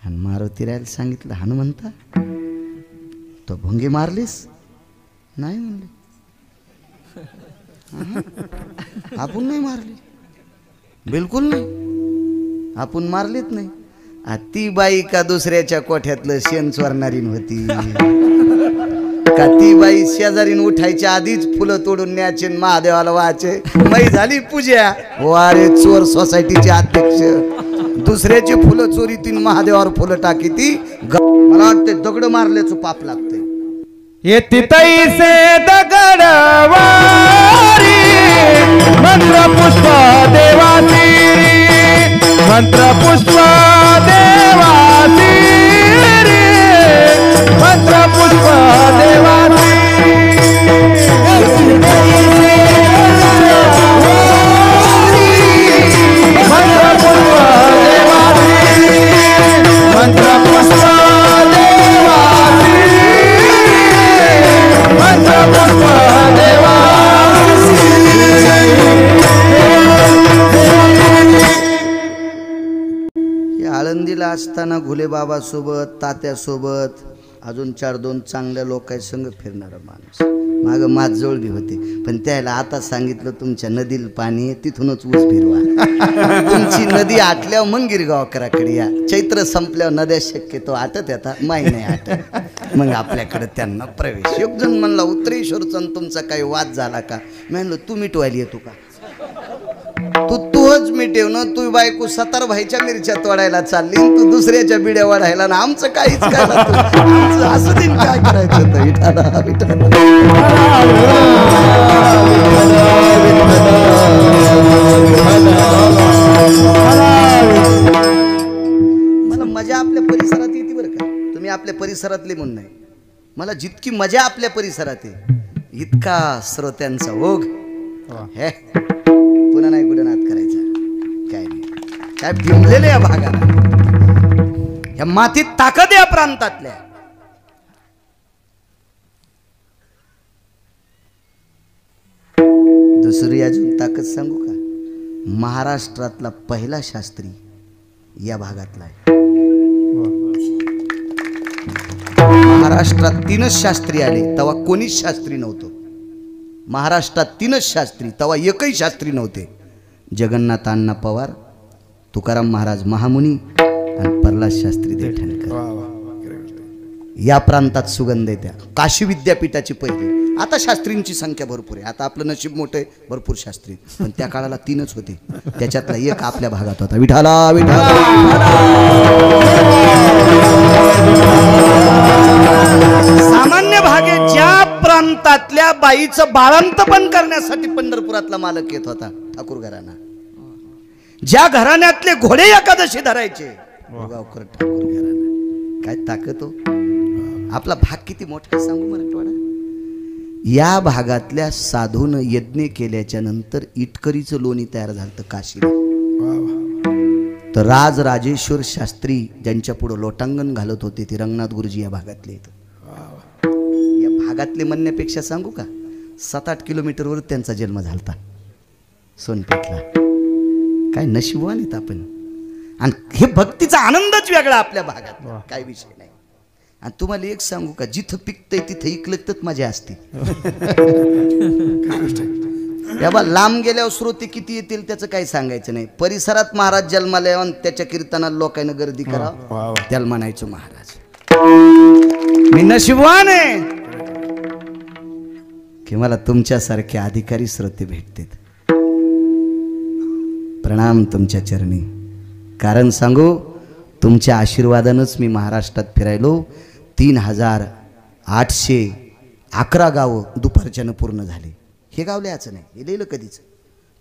आणि मारुती रायाला सांगितलं हनुमंता तो भुंगे मारलीस नाही म्हणले. आपण नाही मारली बिलकुल नाही. आपण मारलीच नाही. ती बाई का दुसऱ्याच्या कोठ्यातलं शेण चोरणारी होती का ती बाई शेजारीन उठायच्या आधीच फुलं तोडून न्यायचे महादेवाला व्हायचे. मै झाली पूजा वारे चोर सोसायटीचे अध्यक्ष दुसऱ्याची फुलं चोरीतीन महादेवावर फुलं टाकी ती. मला वाटते दगड मारल्याचं पाप लागते. येती तैसे दगडवारी मंत्र पुष्प देवाची मंत्र पुष्प देवाची मंत्र पुष्प देवाची मंत्र पुष्प देवाची मंत्र पुष्प आळंदीला असताना घुले बाबा सोबत तात्यासोबत अजून 4-2 चांगल्या लोकांसंग फिरणारा माणूस. माग माझजवळ बी होते पण त्याला आता सांगितलं तुमच्या नदीला पाणी आहे तिथूनच ऊस फिरवा. तुमची नदी आटल्यावर मग गिरगावकराकडे या. चैत्र संपल्यावर नद्या शक्यतो आटत येतात माही नाही आटत. मग आपल्याकडे त्यांना प्रवेश. एक जण म्हणला उत्तरेश्वरचा तुमचा काही वाद झाला का. मी म्हणलं तू मिटवायला येतो का. तूच मिटेव ना. तू बायको 17 भाईच्या मिरच्या तोडायला चालली तू दुसऱ्याच्या बिड्या वाढायला ना. आमचं काहीच काय आमचं असं दिन काय करायचं होतं. मला मजा आपल्या परिसरात येते बरं का. तुम्ही आपल्या परिसरातले म्हणून नाही. मला जितकी मजा आपल्या परिसरात आहे इतका श्रोत्यांचा ओघ हे पुन्हा नाही कुठं नाद करायचा. काय नाही काय भिमलेलं या भागाला. या मातीत ताकद या प्रांतातल्या. दुसरी अजून ताकद सांगू का. महाराष्ट्रातला पहिला शास्त्री या भागातला आहे. महाराष्ट्रात 3च शास्त्री आले तेव्हा कोणीच शास्त्री नव्हतं. महाराष्ट्रात 3च शास्त्री तेव्हा एकही शास्त्री नव्हते. जगन्नाथ अण्णा पवार, तुकाराम महाराज महामुनी आणि प्रल्हाद शास्त्री देठणकर. या प्रांतात सुगंध आहे. त्या काशी विद्यापीठाची पहिली. आता शास्त्रींची संख्या भरपूर आहे. आता आपलं नशीब मोठं आहे भरपूर शास्त्री. पण त्या काळाला 3च होते. त्याच्यातला एक आपल्या भागात होता. विठाला विठाला. सामान्य भागे ज्या प्रांतातल्या बाईचं बाळंतपण करण्यासाठी पंढरपुरातला मालक येत होता ठाकूर घराणा. ज्या घराण्यातले घोडे एकादशी धरायचे गावकर ठाकूर घराणा. काय ताकद हो. आपला भाग किती मोठा सांगू मराठवाडा. या भागातल्या साधून यज्ञ केल्याच्या नंतर इटकरीचं लोणी तयार झालं काशीला. तर राजराजेश्वर शास्त्री ज्यांच्या पुढं लोटांगण घालत होते ते रंगनाथ गुरुजी या भागातले आहेत. या भागातले म्हणण्यापेक्षा सांगू का 7-8 किलोमीटरवर त्यांचा जन्म झालता सोनपेठला. काय नशिबवान आहेत आपण. आणि हे भक्तीचा आनंदच वेगळा आपल्या भागात, काय विषय नाही. आणि तुम्हाला एक सांगू का, जिथं पिकतंय तिथं इकलतच मजा असते. बाबा लांब गेल्यावर श्रोते किती येतील त्याचं काही सांगायचं नाही. परिसरात महाराज जन्माला येऊन त्याच्या कीर्तनाला लोकांना गर्दी करा, त्याला म्हणायचं महाराज मी नशिबवान आहे की मला तुमच्यासारखे अधिकारी श्रोते भेटतात. प्रणाम तुमच्या चरणी. कारण सांगू, तुमच्या आशीर्वादानंच मी महाराष्ट्रात फिरायलो. 3811 गावं दुपारच्यानं पूर्ण झाले. हे गाव लिहायचं नाही, हे लिहिलं कधीच.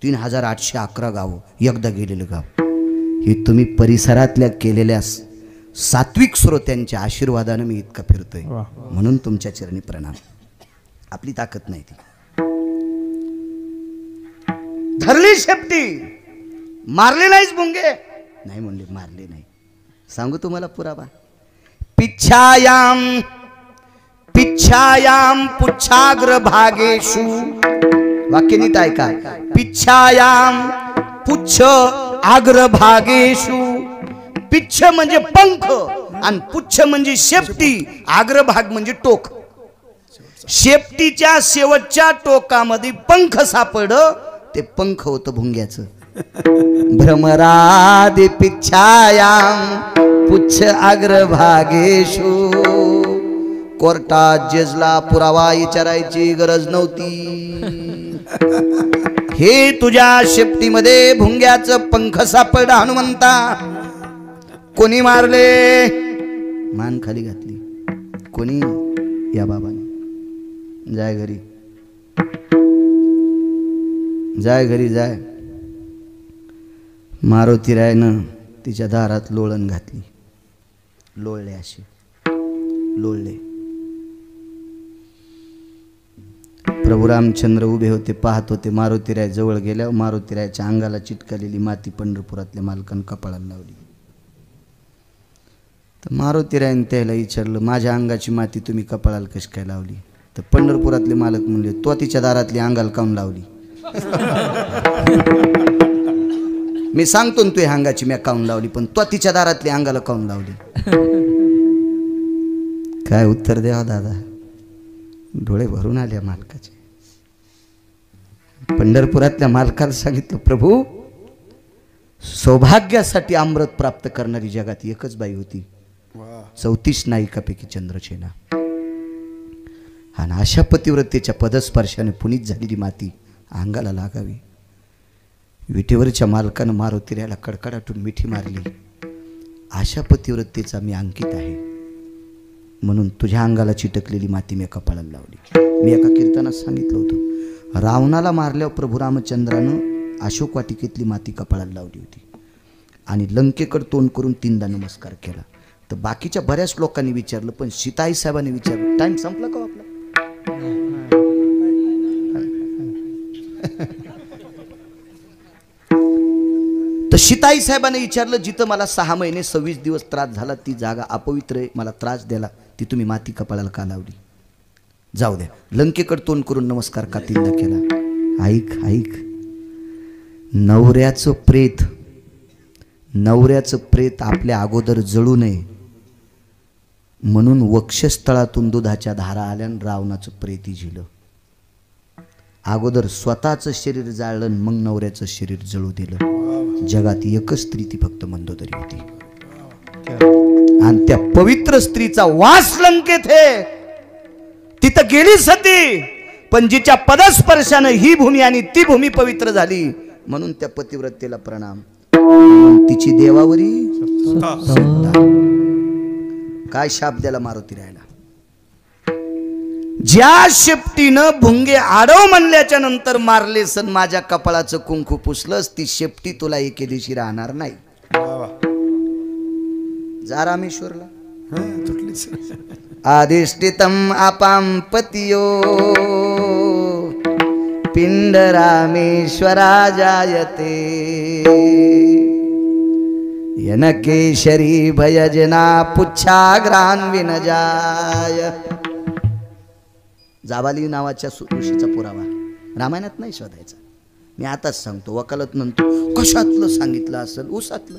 3811 गावं एकदा गेलेलं गाव. हे तुम्ही परिसरातल्या केलेल्या सात्विक श्रोत्यांच्या आशीर्वादानं मी इतका फिरतोय. म्हणून तुमच्या चरणी प्रणाम. आपली ताकद नाही ती. धरली शेपटी, मारले नाहीच भुंगे. नाही म्हणले, मारले नाही. सांगू तुम्हाला पुरावा. पिच्छायाम पिच्छायाम पुच्छाग्र भागेषु. वाक्य नीट ऐका. पिच्छायाम पुच्छ आग्रभागेषु. पिच्छ म्हणजे पंख आणि पुच्छ म्हणजे शेपटी, आग्रभाग म्हणजे टोक. शेपटीच्या शेवटच्या टोकामध्ये पंख सापडलं, ते पंख होतं भुंग्याचं. भ्रमरादि पिच्छायाम पुच्छ अग्रभागेषु. कोर्टात जजला पुरावा विचारायची गरज नव्हती. हे तुझ्या शेपटीमध्ये भुंग्याचं पंख सापडलं हनुमंता. कोणी मारले? मान खाली घातली. कोणी? या बाबाने. जाय घरी, जाय घरी जाय. मारुती रायनं तिच्या दारात लोळण घातली. लोळले असे लोळले. प्रभू रामचंद्र उभे होते, पाहत होते. मारुतीराय जवळ गेल्यावर मारुतीरायच्या अंगाला चिटकलेली माती पंढरपुरातल्या मालकानं कपाळाला लावली. तर मारुतीरायने त्याला विचारलं, माझ्या अंगाची माती तुम्ही कपाळाला कशी काय लावली? तर पंढरपुरातले मालक म्हणले, तो तिच्या दारातली अंगाला काऊन लावली? मी सांगतो ना, तू अंगाची मी काऊन लावली, पण तो तिच्या दारातली अंगाला काऊन लावली? काय उत्तर द्यावं दादा? डोळे भरून आल्या मालकाचे. पंढरपुरातल्या मालकाला सांगितलं, प्रभू सौभाग्यासाठी अमृत प्राप्त करणारी जगात एकच बाई होती, 34 नायिकापैकी चंद्रसेना. आणि अशा पतिव्रतेच्या पदस्पर्शाने पुनीत झालेली माती अंगाला लागावी. विटेवरच्या मालकानं मारुतीरायला कडकडाटून मिठी मारली. अशा पतिव्रतेचा मी अंकित आहे, म्हणून तुझ्या अंगाला चिटकलेली माती मी कपाळाला लावली. मी एका कीर्तनात सांगितलं होतं, रावणाला मारल्यावर प्रभू रामचंद्रानं अशोक वाटिकेतली माती कपाळाला लावली होती आणि लंकेकडे तोंड करून 3दा नमस्कार केला. तर बाकीच्या बऱ्याच लोकांनी विचारलं, पण सीताई साहेबांनी विचारलं. टाइम संपला का आपला? तर सीताई साहेबांनी विचारलं, जिथं मला 6 महिने 26 दिवस त्रास झाला, ती जागा अपवित्र आहे, मला त्रास द्याला, ती तुम्ही माती कपाळाला का लावली? जाऊ द्या. लंकेकडे तोंड करून नमस्कार का 3दा केला? ऐक ऐक. नवऱ्याचं प्रेत आपल्या अगोदर जळू नये म्हणून वक्षस्थळातून दुधाच्या धारा आल्यान रावणाचं प्रेती झिलं. अगोदर स्वतःचं शरीर जाळलं, मग नवऱ्याचं शरीर जळू दिलं. जगात एकच स्त्री ती फक्त मंदोदरी होती, आणि त्या पवित्र स्त्रीचा वास लंकेत आहे. तिथं गेली सती, पण जिच्या पदस्पर्शानं ही भूमी आणि ती भूमी पवित्र झाली, म्हणून त्या पतिव्रतेला प्रणाम. तिची देवावरी श्रद्धा. काय शाप द्याला मारुती राहिला? ज्या शेपटीनं भुंगे आडव म्हणल्याच्या नंतर मारले सन माझ्या कपाळाचं कुंकू पुसलंस, ती शेपटी तुला एके दिवशी राहणार नाही. जा रामेश्वरला. आदिष्टितम आपाम पतियो पिंड रामेश्वरा जायते. यन केशरी भयजना पुच्छाग्रान विनजाय. जाबाली नावाच्या ऋषीचा पुरावा रामायणात नाही शोधायचा. मी आताच सांगतो, वकालत म्हणतो कशातलं सांगितलं असेल, ऊसातलं.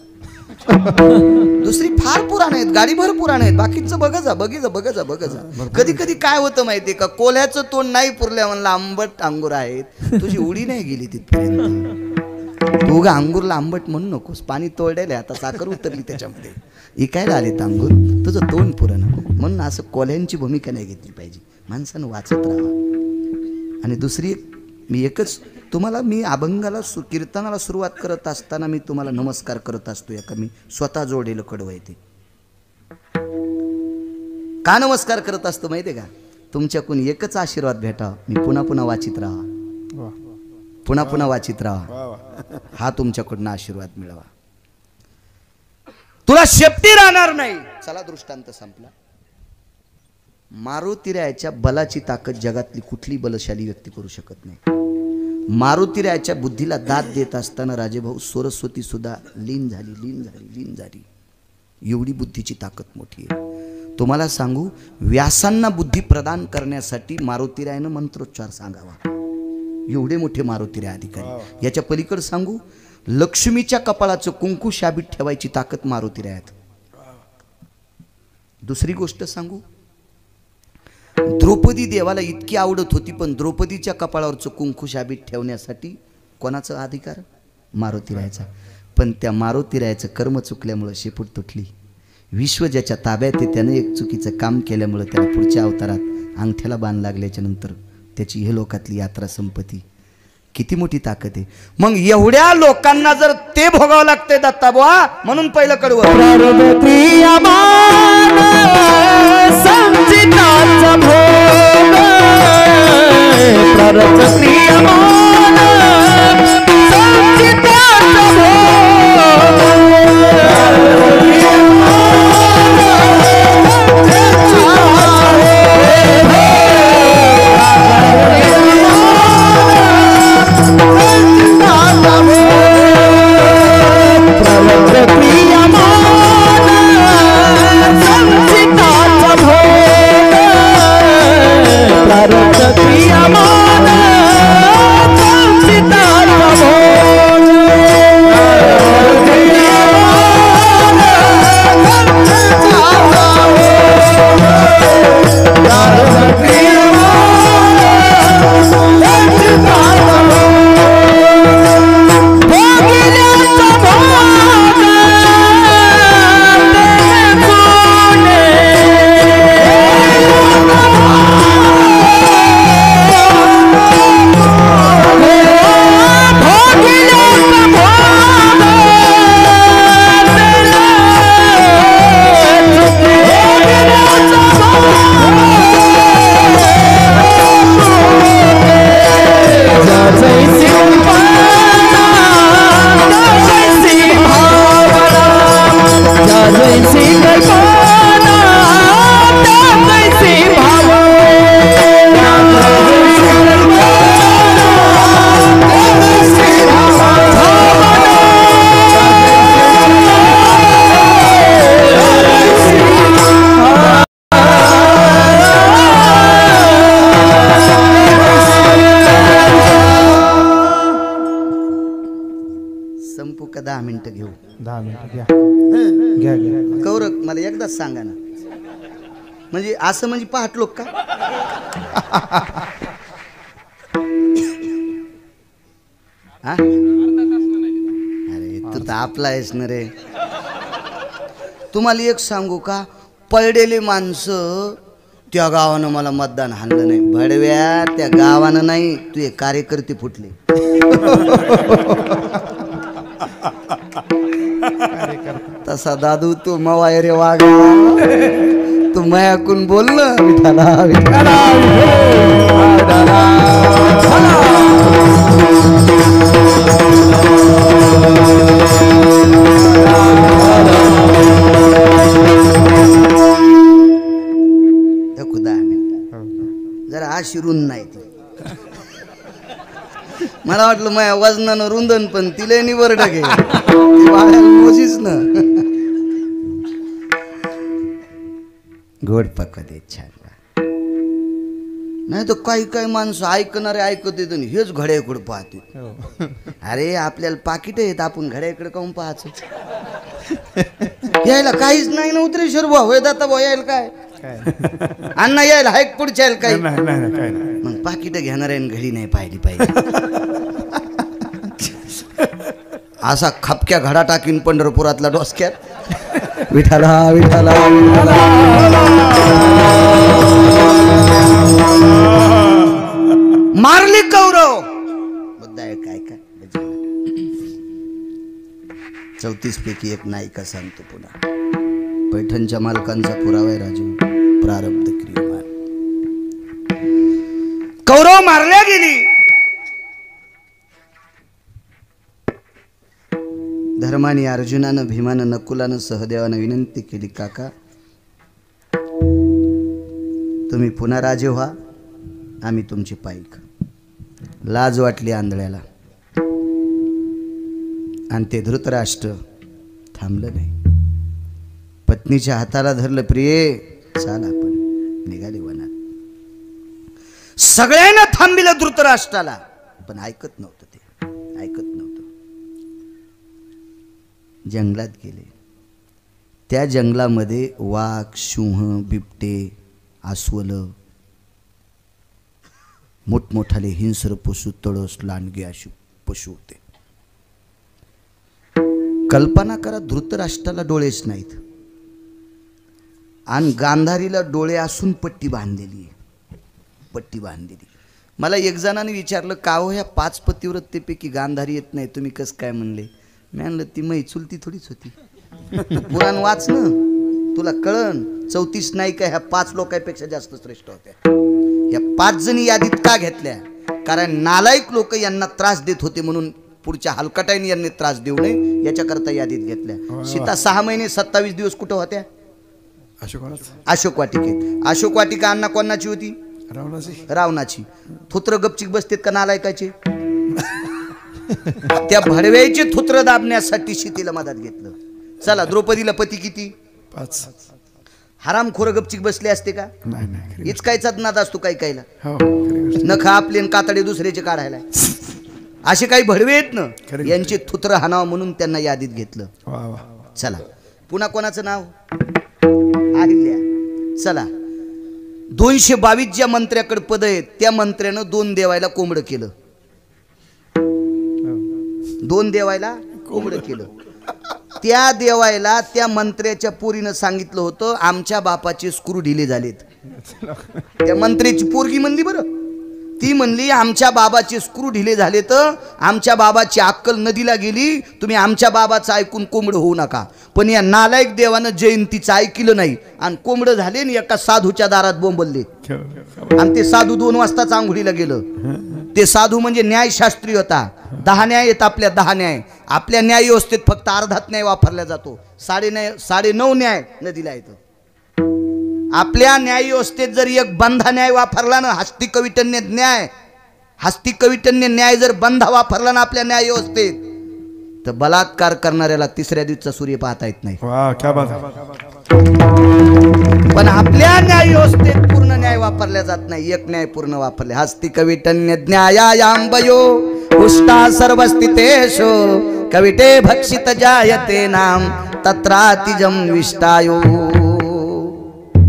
दुसरी फार पुराण आहेत, गाडीभर पुराण आहेत. बाकीचं बघा जा, बघा जा. कधी कधी काय होतं माहितीये का, कोल्याचं तोंड नाही पुरल्या म्हणलं आंबट अंगूर आहेत, तुझी उडी नाही गेली तिथपर्यंत. तू गा अंगूरला आंबट म्हणू नकोस, पाणी तोडलेलं आहे, आता साखर उतरली त्याच्यामध्ये, इकायला आले तर अंगूर, तुझं तोंड पुरण. म्हणून असं कोल्यांची भूमिका नाही घेतली पाहिजे, माणसानं वाचत राहावं. आणि दुसरी मी एकच तुम्हाला, मी अभंगाला कीर्तनाला सुरुवात करत असताना मी तुम्हाला नमस्कार करत असतो. एका मी स्वतः जोडलेलं कडवं आहे ते. का नमस्कार करत असतो माहिती आहे का, तुमच्याकडून एकच आशीर्वाद भेटावा, मी पुन्हा पुन्हा वाचित राहा, पुन्हा वाचित राहा, हा तुमच्याकडून आशीर्वाद मिळावा. तुला शेपटी राहणार नाही. चला दृष्टांत संपला. मारुतिरायाच्या बलाची ताकद जगातली कुठली बलशाली व्यक्ती करू शकत नाही. मारुतिरायाच्या बुद्धीला दाद देत असताना राजेभाऊ सरस्वती सुद्धा लीन झाली. एवढी बुद्धीची ताकद मोठी आहे. तुम्हाला सांगू, व्यासांना बुद्धी प्रदान करण्यासाठी मारुतिरायानं मंत्रोच्चार सांगावा. एवढे मोठे मारुतिराय अधिकारी. याच्या पलीकडे सांगू, लक्ष्मीच्या कपाळाचं कुंकू शाबीत ठेवायची ताकद मारुतिरायात. दुसरी गोष्ट सांगू, द्रौपदी देवाला इतकी आवडत होती, पण द्रौपदीच्या कपाळावरचं कुंकू शाबीत ठेवण्यासाठी कोणाचा अधिकार? मारुतिरायाचा. पण त्या मारुतिरायाचं कर्म चुकल्यामुळं शेपूट तुटली. विश्व ज्याच्या ताब्यात आहे त्यानं एक चुकीचं काम केल्यामुळं त्याला पुढच्या अवतारात अंगठ्याला बाण लागल्याच्या नंतर त्याची हे लोकातली यात्रा संपत्ती. किती मोठी ताकद आहे. मग एवढ्या लोकांना जर ते भोगावं लागतंय दत्ताबुवा, म्हणून पहिलं कडवं संपू का 10 मिनिटं घेऊ? 10 मिनिटं घ्या. कौरक मला एकदाच सांगा ना, म्हणजे असं म्हणजे पहाट लोक का? हा? अरे तू तर आपला आहेस ना रे. तुम्हाला एक सांगू का, पळडेले माणसं त्या गावानं मला मतदान हाणलं नाही. भडव्या त्या गावानं नाही, तू एक कार्यकर्ते फुटले. तसा दादू तू मवाय रे वागा, तू मयाकून बोल ना विठाला विठाला खुदा जरा हा शिरून नाही ती मला वाटलं माझ्या वजनानं रुंदन, पण तिला निवड घे मोजीच ना. गोड पकवान छान. नाही तर काही काही माणसं ऐकणारे ऐकत येत हेच घड्याकडे पाहते. अरे आपल्याला पाकिट येत, आपण घड्याकडे काऊन पाहायचं? यायला काहीच नाही ना उतरेश्वर भाऊ, होय दाता भाऊ यायला काय अण्णा यायला हायक पुढच्या यायला काय. मग पाकिट घेणार आहे घडी नाही पाहिली पाहिजे. असा खपक्या घडा टाकीन पंढरपुरातला डोसक्यात, विठाला विठाला मारली कौरव. मुद्दा आहे काय काय. 34 पैकी एक नायिका सांगतो पुन्हा. पैठणच्या मालकांचा पुरावा आहे राजू, प्रारब्ध क्रियमान. कौरव मारल्या गेली. धर्माने अर्जुनानं, भीमानं, नकुलानं, सहदेवानं विनंती केली, काका तुम्ही पुन्हा राजे व्हा, आम्ही तुमची पाईक. लाज वाटली आंधळ्याला, आणि ते धृतराष्ट्र थांबलं नाही. पत्नीच्या हाताला धरलं, प्रिये चाल आपण निघाले वनात. सगळ्यांना थांबिलं धृतराष्ट्राला, पण ऐकत नव्हतं. ते ऐकत नव्हतं. जंगलात गेले. त्या जंगलामध्ये वाघ, सिंह, बिबटे, अस्वल, मोठमोठाले हिंस्र पशु, तळस, लांडगे अशी पशु होते. कल्पना करा, धृतराष्ट्राला डोळेच नाहीत आणि गांधारीला डोळे असून पट्टी बांधलेली. पट्टी बांधलेली. मला एक जणाने विचारलं, का हो ह्या 5 पतिव्रतेपैकी गांधारी येत नाही, तुम्ही कसं काय म्हणले? मी म्हणलं ती मै चुलती थोडीच होती. पुराण वाच ना, तुला कळण. 34 नायिका ह्या 5 लोकांपेक्षा जास्त श्रेष्ठ होत्या. या 5 जणी यादीत का घेतल्या? कारण नालायक लोक यांना त्रास देत होते, म्हणून पुढच्या हलकटाईने यांनी त्रास देऊ नये याच्याकरता यादीत घेतल्या. सीता 6 महिने 27 दिवस कुठं होत्या? अशोक वाटिकेत. अशोक वाटिका अण्णा कोणाची होती? रावणाची. थुत्र गपचिक बसतेत का नालायकाचे? त्या भडव्याचे थुत्र दाबण्यासाठी सीतेला मदत घेतलं. चला, द्रौपदीला पती किती? 5. हरामखोर गपचिक बसले असते का? इचकायचाच नाद असतो काही काहीला. नख आपले कातडे दुसऱ्याचे काढायला. असे काही भडवे आहेत ना, यांचे थुत्र हाणावं म्हणून त्यांना यादीत घेतलं. चला, पुन्हा कोणाचं नाव? अहिल्या. चला, 222 ज्या मंत्र्याकडे पद आहेत त्या मंत्र्यानं 2 देवायला कोंबडं केलं. 2 देवायला कोंबडं केलं. त्या देवायला त्या मंत्र्याच्या पोरीनं सांगितलं होतं, आमच्या बापाचे स्क्रू ढिले झालेत. त्या मंत्र्याची पोरगी म्हणली, बरं ती म्हणली, आमच्या बाबाचे स्क्रू ढिले झाले तर आमच्या बाबाची अक्कल नदीला गेली, तुम्ही आमच्या बाबाचं ऐकून कोंबडं होऊ नका. पण या नालायक देवानं जयंतीचं ऐकलं नाही आणि कोंबडं झाले आणि एका साधूच्या दारात बोंबलले. आणि ते साधू 2 वाजताच आंघोळीला गेलं. ते साधू म्हणजे न्यायशास्त्री होता. 10 न्याय आहेत आपल्या, 10 न्याय. आपल्या न्याय व्यवस्थेत फक्त अर्धात न्याय वापरला जातो. 9.5 न्याय नदीला येतो. आपल्या न्याय व्यवस्थेत जर एक बंधा न्याय वापरला ना, हस्तिकविटन्य न्याय, हस्तिकविटन्य न्याय जर बंधा वापरला ना आपल्या न्याय व्यवस्थेत, तर बलात्कार करणाऱ्याला 3ऱ्या दिवसाचा सूर्य पाहता येत नाही. पण आपल्या न्याय व्यवस्थेत पूर्ण न्याय वापरला जात नाही. एक न्याय पूर्ण वापरले. हस्तिकविटन्य न्यायायांबयो उष्टा सर्वस्थितेषु कविटे भक्षित जायते नाम तत्रातिजम विष्टायो.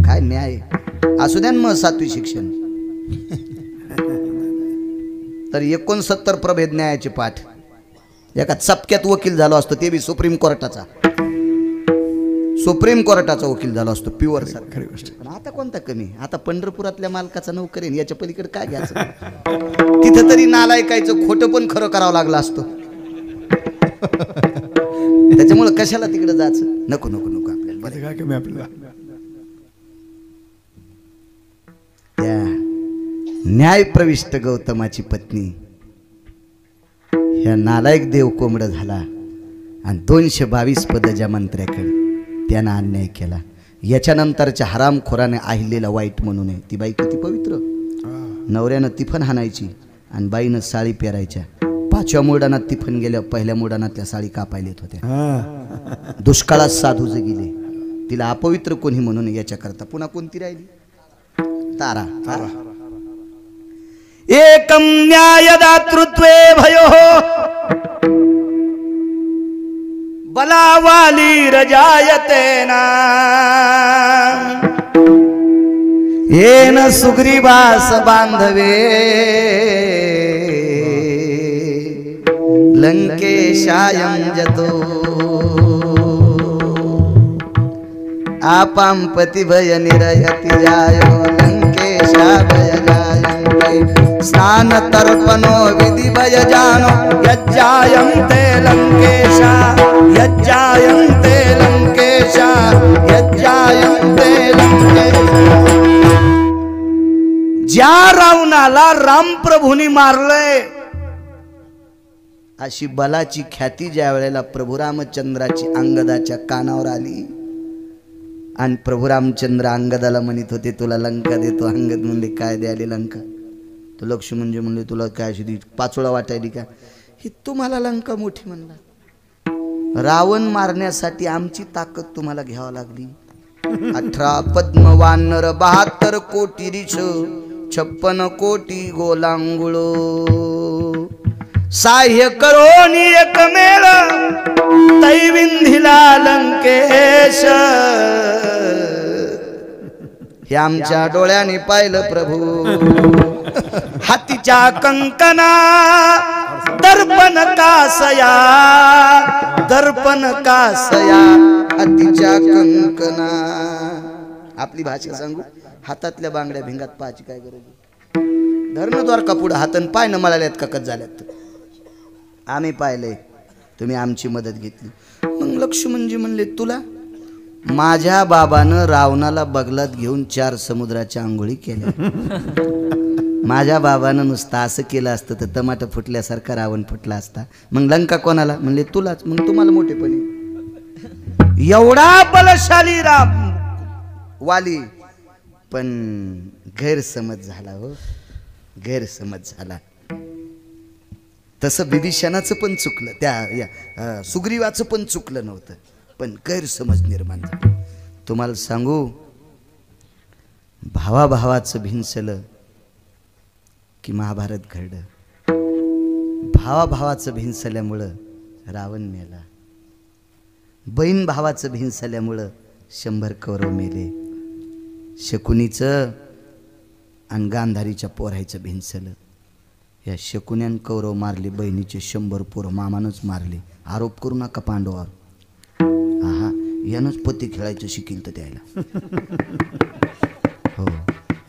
काय न्याय असू द्या मग 7वी शिक्षण. तर 69 प्रभेद न्यायाचे पाठ. एका चपक्यात वकील झालो असतो, ते बी सुप्रीम कोर्टाचा. सुप्रीम कोर्टाचा वकील झालो असतो प्युअर. पण आता कोणता कमी? आता पंढरपुरातल्या मालकाचा नोकरी, याच्या पलीकडे काय घ्यायचं? तिथं तरी नालायकायचं खोटं पण खरं करावं लागलं असतं. त्याच्यामुळे कशाला तिकडे जायचं? नको नको नको आपल्याला. काय कमी आपल्याला? त्या न्यायप्रविष्ट गौतमाची पत्नी ह्या नालायक देव कोंबडं झाला आणि 222 पद ज्या मंत्र्याकडे त्यानं अन्याय केला. याच्यानंतरच्या हरामखोराने अहिल्याला वाईट म्हणू नये. ती बाई किती पवित्र. नवऱ्यानं तिफन हाणायची आणि बाईनं साडी पेरायच्या. 5व्या मुडानात तिफन गेल्या, पहिल्या मुडानातल्या साडी कापायला येत होत्या. दुष्काळात साधू जगिले, तिला अपवित्र कोणी म्हणून याच्याकरता. पुन्हा कोणती राहिली? तारा. एकम न्यायदातृत्वे भयो बलावाली रजायते ना येन सुग्रीवास बांधवे लंकेशायं जतो आपां पतिभय निरयति जायो लंकेशा भय जायन्ते स्नान तर्पणो विधि भय जानो यज्जायन्ते लंकेशा यज्जायन्ते लंकेशा यज्जायन्ते लंकेशा. ज्या रावणाला रामप्रभूंनी मारलंय अशी बलाची ख्याती ज्या वेळेला प्रभू रामचंद्राची अंगदाच्या कानावर आली आणि प्रभू रामचंद्र अंगदाला म्हणत होते तुला लंका देतो. अंगद म्हणले काय द्यायला लंका? तो लक्ष्मण म्हणजे म्हणले तुला काय अशी पाचोळा वाटायली का? ही तुम्हाला लंका मोठी म्हणला. रावण मारण्यासाठी आमची ताकद तुम्हाला घ्यावा लागली. 18 पद्म वानर 72 कोटी रिछ 56 कोटी गोलांगुळो साह्य करोनी एकमेळ तैविंधिला लंकेश. हे आमच्या डोळ्याने पाहिलं प्रभू. हातीच्या कंकना दर्पण कासया दर्पण कासया हातीच्या कंकना. आपली भाषा सांगू, हातातल्या बांगड्या भिंगात पाहायची काय गरज आहे? धर्मद्वार कपुड हातन पाय न मळाल्यात ककत झाल्यात. आम्ही पाहिले, तुम्ही आमची मदत घेतली. मग लक्ष्मणजी म्हणले तुला? माझ्या बाबानं रावणाला बगलात घेऊन 4 समुद्राच्या आंघोळी केल्या. माझ्या बाबानं नुसतं असं केलं असतं तर टमाटर फुटल्यासारखा रावण फुटला असता. मग लंका कोणाला? म्हणले तुलाच. मग तुम्हाला मोठेपणी एवढा बलशाली राम वाली, पण गैरसमज झाला. हो, गैरसमज झाला. तसं विभीषणाचं पण चुकलं, त्या सुग्रीवाचं पण चुकलं नव्हतं, पण गैरसमज निर्माण झाला. तुम्हाला सांगू, भावाभावाचं भिनसलं की महाभारत घडलं. भावाभावाचं भिनसल्यामुळं रावण मेला. बहीण भावाचं भिनसल्यामुळं 100 कौरव मेले. शकुनीचं आणि गांधारीच्या पोरायचं भिनसलं. या शकुन्यान कौरव मारले, बहिणीचे 100 पोरं मामानंच मारले. आरोप करू नका पांडवावर. आहा, यानंच पती खेळायचं शिकील तर त्याला. हो,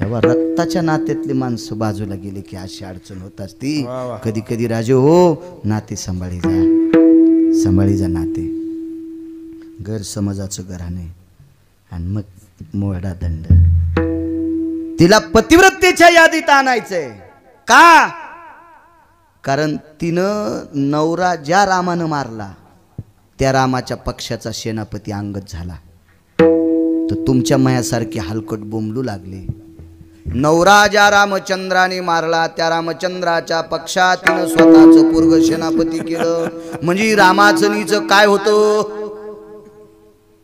तेव्हा रक्ताच्या नात्यातली माणसं बाजूला गेले की अशी अडचण होत असती. कधी कधी राजे हो, नाते सांभाळी जा, सांभाळी जा नाते. गैरसमजाचं घराणे आणि मग मोडा दंड. तिला पतिव्रतेच्या यादीत आणायचंय का? कारण तिनं नवरा ज्या रामानं मारला त्या रामाच्या पक्षाचा सेनापती अंगद झाला. तर तुमच्या मायासारखे हलकट बोंबलू लागले. नवरा ज्या रामचंद्राने मारला त्या रामचंद्राच्या पक्षात तिनं स्वतःचं पोरग सेनापती केलं. म्हणजे रामाचं नीच काय होतं?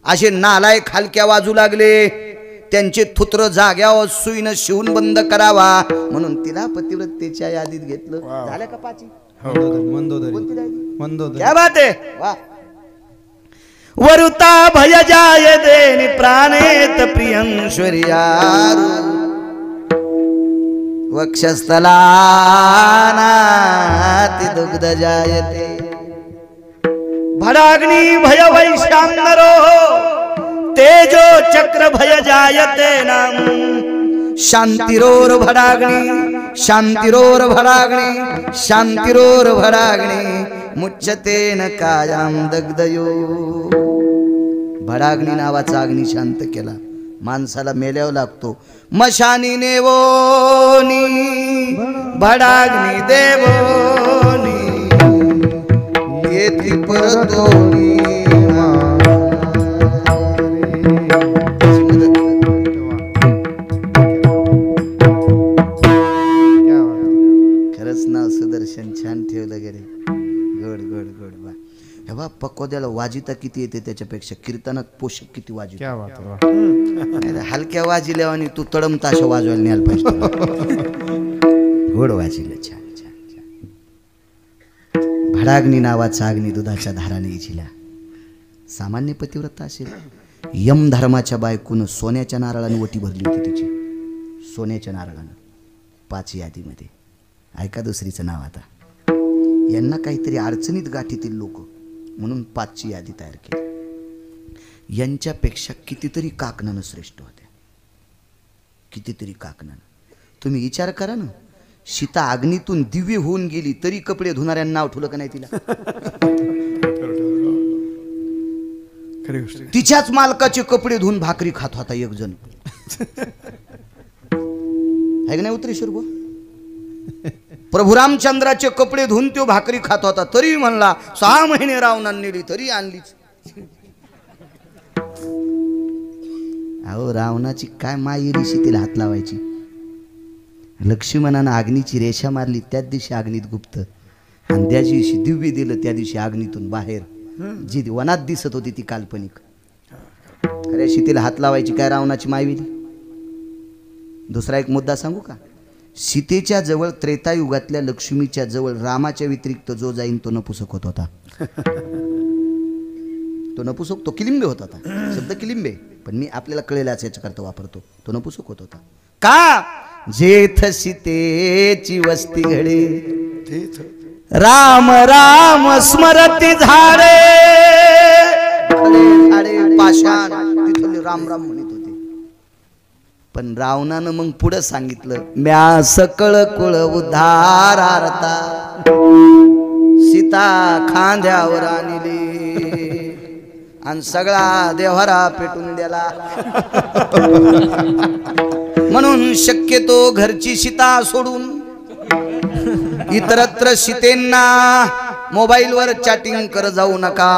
असे नालायक हलक्या वाजू लागले. त्यांचे थुत्र जाग्यावर सुईनं शिवून बंद करावा म्हणून तिला पतिव्रतेच्या यादीत घेतलं. झालं का पाची? क्या बात आहे. वा. वरुता भय जाय देनि प्राणेत प्रियंश्वर्यार वक्षस्थलानाति दुग्ध जायते भडाग्नि भय वैश्याम्नरो तेजो चक्र भय जायते नाम शांतिरोर भडाग्नि शांतिरोर भडाग्नि शांतिरोर भडाग्नि मुच्यतेन कायाम दग्धयो. भडाग्नी नावाचा अग्नी शांत केला. माणसाला मेल्यावर लागतो. मशानी नेवोनी भडाग्नी देवोनी येती परतोनी. खरंच नाव सुदर्शन छान ठेवलं गेले. गड गड गड बा. हे बा पक्वाद्याला वाजिता किती येते त्याच्यापेक्षा कीर्तनात पोषक किती वाजित. क्या बात आहे वा. हलक्या वाजिल्या आणि तू तडम ताशा वाजवायला न्यायला पाहिजे. गोड वाजिलं. छान छान छान. भडाग्नी नावाचा अग्नी दुधाच्या धाराने इचिला. सामान्य पतिव्रता असेल. यम धर्माच्या बायकून सोन्याच्या नारळाने ओटी भरली होती तिची. सोन्याच्या नारळानं 5 यादीमध्ये. ऐका दुसरीचं नाव आता. यांना काहीतरी अडचणीत गाठीतील लोक म्हणून 5ची यादी तयार केली. यांच्यापेक्षा कितीतरी काकणानं श्रेष्ठ होत्या. कितीतरी काकणानं. तुम्ही विचार करा ना. सीता अग्नीतून दिव्य होऊन गेली तरी कपडे धुणाऱ्यांना नाव ठेवलं का नाही तिला. तिच्याच मालकाचे कपडे धुवून भाकरी खात होता एक जण. आहे का नाही उत्तरेश्वर बुवा. प्रभू रामचंद्राचे कपडे धुवून तो भाकरी खात होता तरी म्हणला 6 महिने रावणाने नेली तरी आणलीच. अहो रावणाची काय मायेरी सीतेला हात लावायची. लक्ष्मणानं अग्नीची रेषा मारली त्याच दिवशी अग्नीत गुप्त आणि त्या दिवशी दिव्य दिलं त्या दिवशी अग्नीतून बाहेर. जी वनात दिसत होती ती काल्पनिक. अरे सीतेला हात लावायची काय रावणाची मायविली. दुसरा एक मुद्दा सांगू का. सीतेच्या जवळ त्रेतायुगातल्या लक्ष्मीच्या जवळ रामाच्या व्यतिरिक्त जो जाईन तो नपुसक होत होता. तो नपुसक तो किलिंबे होत होता. शब्द किलिंबे पण मी आपल्याला कळेलाच याच्याकरता वापरतो. तो नपुसक होत होता. का. जेथ सीतेची वस्ती घडे राम राम स्मरती झाडे. झाडे पाषाण तिथले राम राम म्हणत होते. पण रावणानं मग पुढं सांगितलं म्या सकळ कुळ उद्धारार्था सीता खांद्यावर आणली आणि सगळा देव्हारा पेटून दिला. म्हणून शक्यतो घरची सीता सोडून इतरत्र सीतेंना मोबाईलवर चॅटिंग कर जाऊ नका.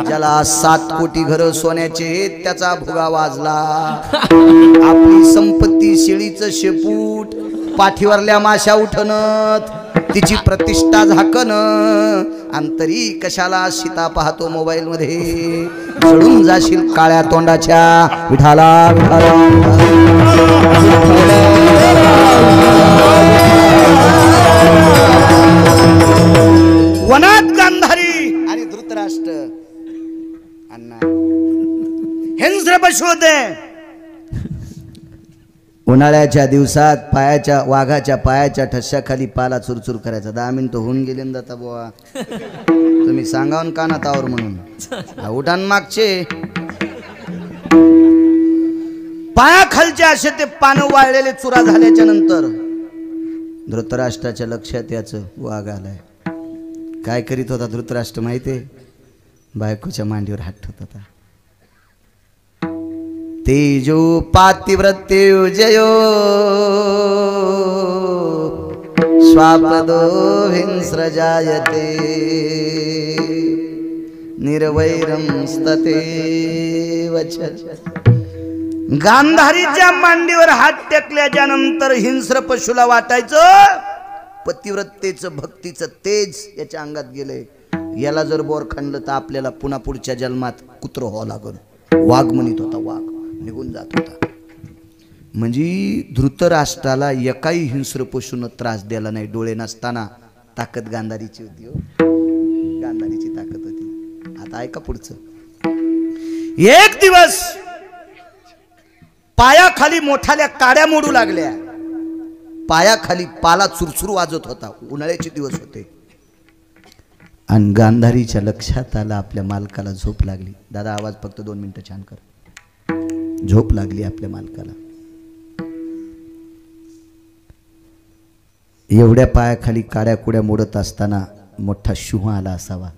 ज्याला 7 कोटी घर सोन्याचे त्याचा भुगा वाजला. आपली संपत्ती शेळीचं शेपूट पाठीवरल्या माशा उठणत तिची प्रतिष्ठा झाकन अंतरी कशाला सीता पाहतो मोबाईल मध्ये. जळून जाशील काळ्या तोंडाच्या. विठाला विठाला. वनात गांधारी आणि धृतराष्ट्र अण्णा हिंस्र पशु होते. उन्हाळ्याच्या दिवसात वाघाच्या पायाच्या ठश्याखाली पाला चुरचुर करायचा. 10 मिनिटं होऊन गेले ना जाता बुवा. तुम्ही सांगावून कानातावर म्हणून उठान मागचे पायाखालचे असे ते पानं वाळलेले चुरा झाल्याच्या नंतर धृतराष्ट्राच्या लक्षात याचं वाघ आलाय. काय करीत होता धृतराष्ट्र माहितीये. बायकोच्या मांडीवर हात ठेवत होता. तेजो पातिव्रत्यो जयो स्वापदो हिंस्रजायते निर्वैरं स्तते वचन. गांधारीच्या मांडीवर हात टेकल्याच्या नंतर हिंस्र पशुला वाटायचं पतिव्रतेचं भक्तीचं तेज याच्या अंगात गेलंय. याला जर बोर खाणलं तर आपल्याला पुन्हा पुढच्या जन्मात कुत्र व्हावं लागल. वाघ म्हणत होता. वाघ निघून जात होता. म्हणजे धृतराष्ट्राला एकाही हिंस्र पशून त्रास द्यायला नाही. डोळे नसताना ताकद गांधारीची होती. गांधारीची ताकद होती. आता ऐका पुढचं. एक दिवस पायाखाली मोठाल्या काड्या मोडू लागल्या. पायाखाली पाला चुरचुर वाजत होता. उन्हाळ्याचे दिवस होते आणि गांधारीच्या लक्षात आलं आपल्या मालकाला झोप लागली. दादा आवाज फक्त 2 मिनिटं छान कर. झोप लागली आपल्या मालकाला. एवढ्या पायाखाली काड्या कुड्या मोडत असताना मोठा सिंह आला असावा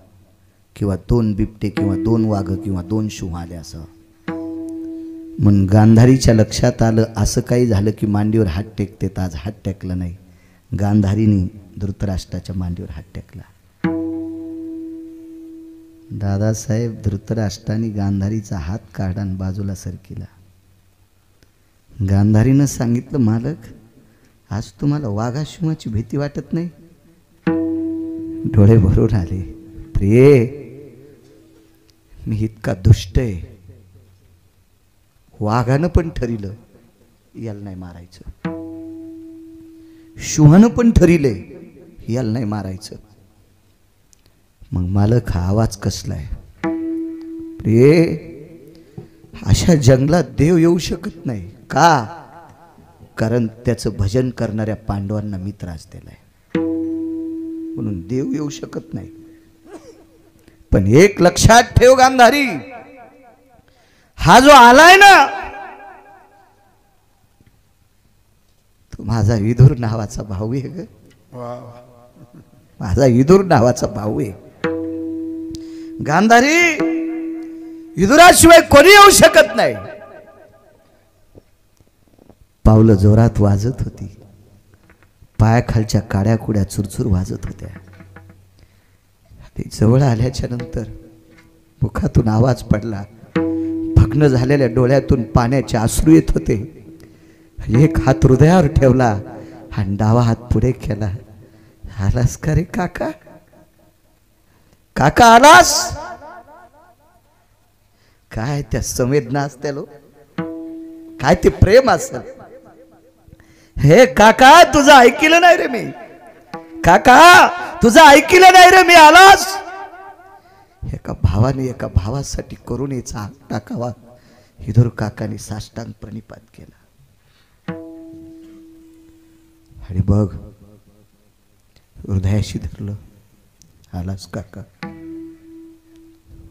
किंवा 2 बिबटे किंवा 2 वाघ किंवा 2 सिंह आले असावा. म्हणून गांधारीच्या लक्षात आलं असं काही झालं की मांडीवर हात टेकते. आज हात टेकला नाही. गांधारीने धृतराष्ट्राच्या मांडीवर हात टेकला. दादासाहेब धृतराष्ट्राने गांधारीचा हात काढा आणि बाजूला सरकिला. गांधारीनं सांगितलं मालक आज तुम्हाला वाघाशिवाची भीती वाटत नाही? डोळे भरून आले. प्रिय, मी इतका दुष्ट आहे, वाघानं पण ठरिलं याला नाही मारायचं, शिवानं पण ठरिले याला नाही मारायचं. मग मालक हा आवाज कसलाय? प्रिय, अशा जंगलात देव येऊ शकत नाही. का? कारण त्याचं भजन करणाऱ्या पांडवांना मी त्रास दिलाय, म्हणून देव येऊ शकत नाही. पण एक लक्षात ठेव गांधारी, हा जो आलाय ना, तो माझा विदुर नावाचा भाऊ आहे ग. माझा विदुर नावाचा भाऊ आहे. गांधारी, विदुराशिवाय कोणी येऊ शकत नाही. पावलं जोरात वाजत होती, पायाखालच्या काड्या कुड्या चुरचुर वाजत होत्या. ते जवळ आल्याच्या नंतर मुखातून आवाज पडला. भग्न झालेल्या डोळ्यातून पाण्याचे अश्रू येत होते. एक हात हृदयावर ठेवला आणि डावा हात पुढे केला. आलास का रे काका? काका आलास? काय त्या संवेदना असत्या लो, काय ते प्रेम असत. हे काका, तुझं ऐकलं नाही रे मी. काका, तुझं ऐकलं नाही रे मी. आलास? एका भावाने एका भावासाठी करुणेचा हात टाकावा, विदुर काकाने साष्टांग प्रणिपात केला. आणि बघ, हृदयाशी धरलं. आलास काका?